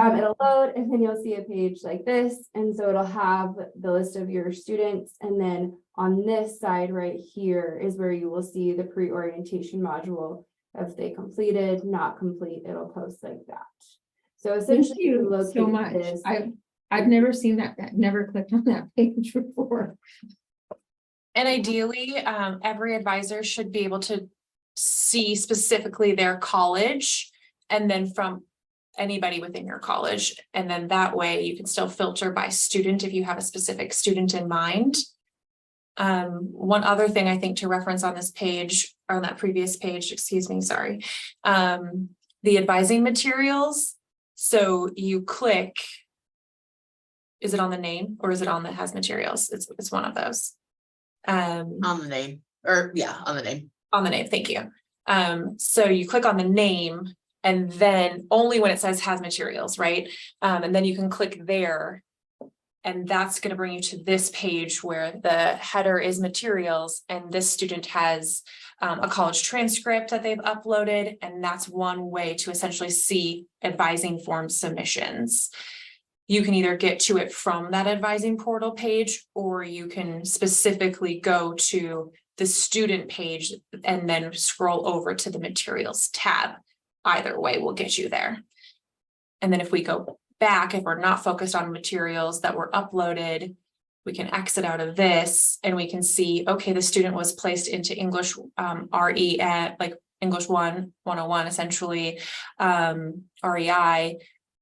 It'll load and then you'll see a page like this. And so it'll have the list of your students. And then on this side right here is where you will see the pre-orientation module. If they completed, not complete, it'll post like that. So essentially,
Thank you so much.
this.
I've never seen that, never clicked on that page before.
And ideally, every advisor should be able to see specifically their college and then from anybody within your college. And then that way you can still filter by student if you have a specific student in mind. One other thing I think to reference on this page, or on that previous page, excuse me, sorry, the advising materials. So you click, is it on the name or is it on the has materials? It's one of those.
On the name, or yeah, on the name.
On the name, thank you. So you click on the name and then only when it says has materials, right? And then you can click there. And that's going to bring you to this page where the header is materials. And this student has a college transcript that they've uploaded. And that's one way to essentially see advising form submissions. You can either get to it from that advising portal page, or you can specifically go to the student page and then scroll over to the materials tab. Either way will get you there. And then if we go back, if we're not focused on materials that were uploaded, we can exit out of this and we can see, okay, the student was placed into English RE at like English 101, essentially, REI.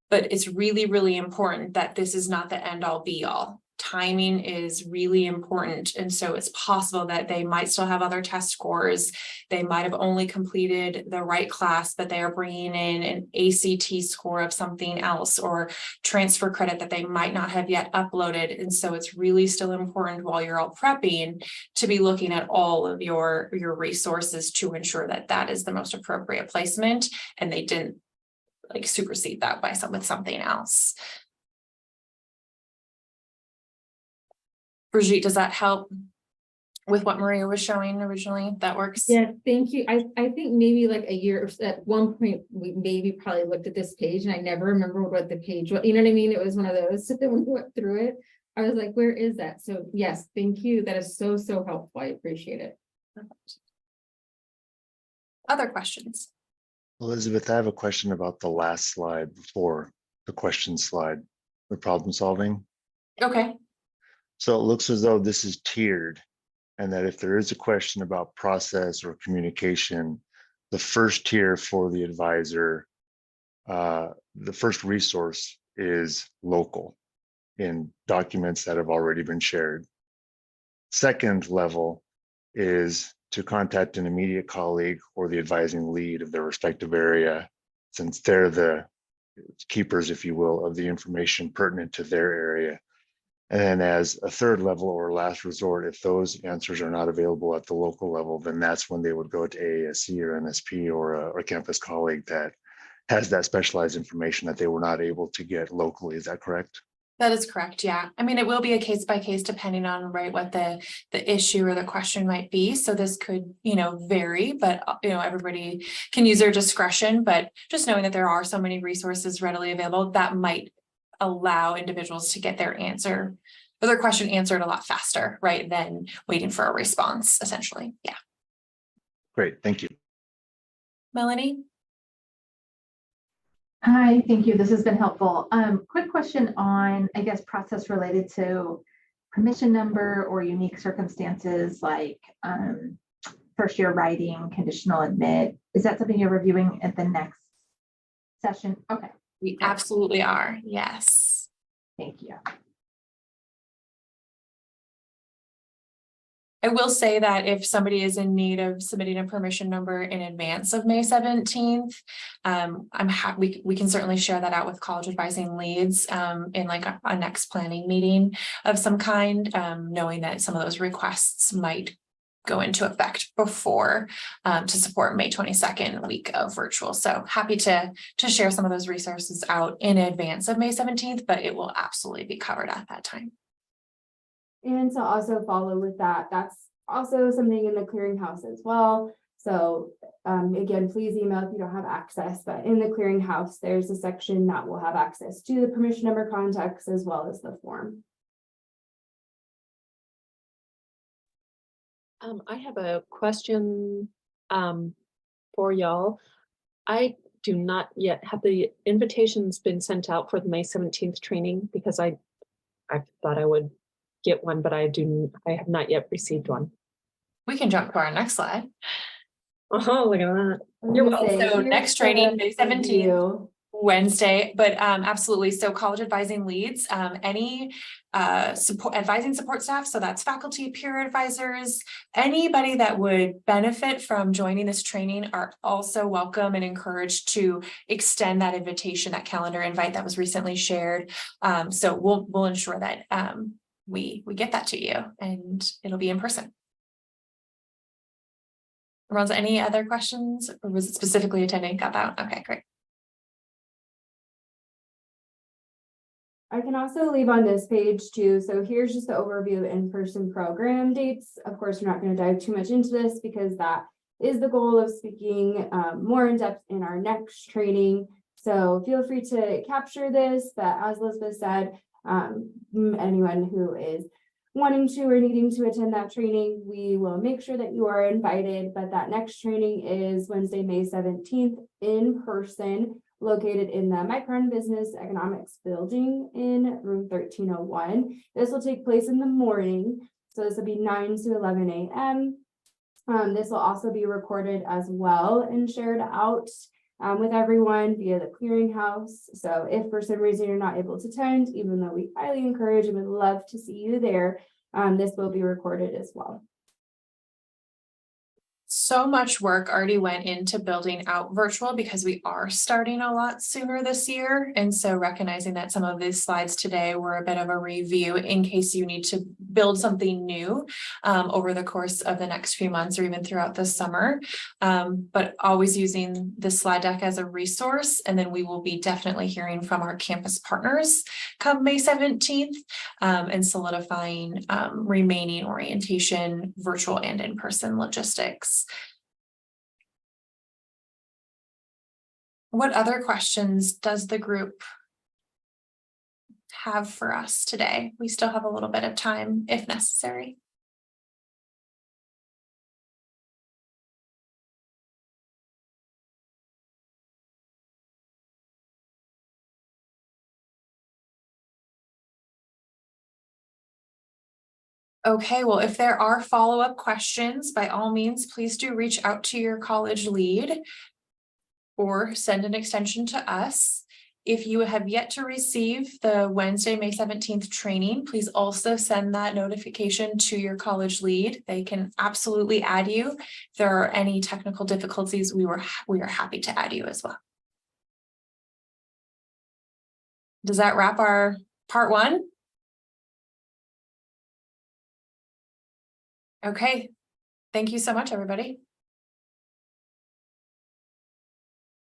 But it's really, really important that this is not the end all be all. Timing is really important. And so it's possible that they might still have other test scores. They might have only completed the right class, but they are bringing in an ACT score of something else or transfer credit that they might not have yet uploaded. And so it's really still important while you're all prepping to be looking at all of your resources to ensure that that is the most appropriate placement and they didn't like supersede that by with something else. Brigitte, does that help with what Maria was showing originally? That works?
Yeah, thank you. I think maybe like a year, at one point, we maybe probably looked at this page and I never remember what the page was, you know what I mean? It was one of those, when we went through it, I was like, where is that? So yes, thank you. That is so helpful. I appreciate it.
Other questions?
Elizabeth, I have a question about the last slide before the question slide, the problem solving.
Okay.
So it looks as though this is tiered, and that if there is a question about process or communication, the first tier for the advisor, the first resource is local in documents that have already been shared. Second level is to contact an immediate colleague or the advising lead of their respective area, since they're the keepers, if you will, of the information pertinent to their area. And then as a third level or last resort, if those answers are not available at the local level, then that's when they would go to AASC or MSP or a campus colleague that has that specialized information that they were not able to get locally. Is that correct?
That is correct. Yeah. I mean, it will be a case by case depending on what the issue or the question might be. So this could, vary, but everybody can use their discretion, but just knowing that there are so many resources readily available that might allow individuals to get their question answered a lot faster, right? Than waiting for a response, essentially. Yeah.
Great. Thank you.
Melanie?
Hi, thank you. This has been helpful. Quick question on, I guess, process related to permission number or unique circumstances like first year writing, conditional admit. Is that something you're reviewing at the next session? Okay.
We absolutely are. Yes.
Thank you.
I will say that if somebody is in need of submitting a permission number in advance of May 17th, I'm happy we can certainly share that out with college advising leads in like a next planning meeting of some kind, knowing that some of those requests might go into effect before to support May 22nd week of virtual. So happy to share some of those resources out in advance of May 17th, but it will absolutely be covered at that time.
And to also follow with that, that's also something in the clearinghouse as well. So again, please email if you don't have access, but in the clearinghouse, there's a section that will have access to the permission number contacts as well as the form.
I have a question for y'all. I do not yet have the invitations been sent out for the May 17th training, because I thought I would get one, but I have not yet received one.
We can jump to our next slide.
Oh, look at that.
You're welcome. So next training, May 17th, Wednesday, but absolutely. So college advising leads, any advising support staff. So that's faculty, peer advisors, anybody that would benefit from joining this training are also welcome and encouraged to extend that invitation, that calendar invite that was recently shared. So we'll ensure that we get that to you and it'll be in person. Rosa, any other questions, or was it specifically attending? Got that? Okay, great.
I can also leave on this page too. So here's just the overview of in-person program dates. Of course, we're not going to dive too much into this because that is the goal of speaking more in depth in our next training. So feel free to capture this, but as Elizabeth said, anyone who is wanting to or needing to attend that training, we will make sure that you are invited, but that next training is Wednesday, May 17th in person, located in the Micron Business Economics building in room 1301. This will take place in the morning. So this will be 9 to 11 a.m. This will also be recorded as well and shared out with everyone via the clearinghouse. So if for some reason you're not able to attend, even though we highly encourage and would love to see you there, this will be recorded as well.
so much work already went into building out virtual because we are starting a lot sooner this year. And so recognizing that some of these slides today were a bit of a review in case you need to build something new over the course of the next few months or even throughout the summer. But always using this slide deck as a resource. And then we will be definitely hearing from our campus partners come May 17th and solidifying remaining orientation, virtual and in-person logistics. What other questions does the group have for us today? We still have a little bit of time if necessary. Okay, well, if there are follow-up questions, by all means, please do reach out to your college lead or send an extension to us. If you have yet to receive the Wednesday, May 17th training, please also send that notification to your college lead. They can absolutely add you. If there are any technical difficulties, we are happy to add you as well. Does that wrap our part one? Okay, thank you so much, everybody.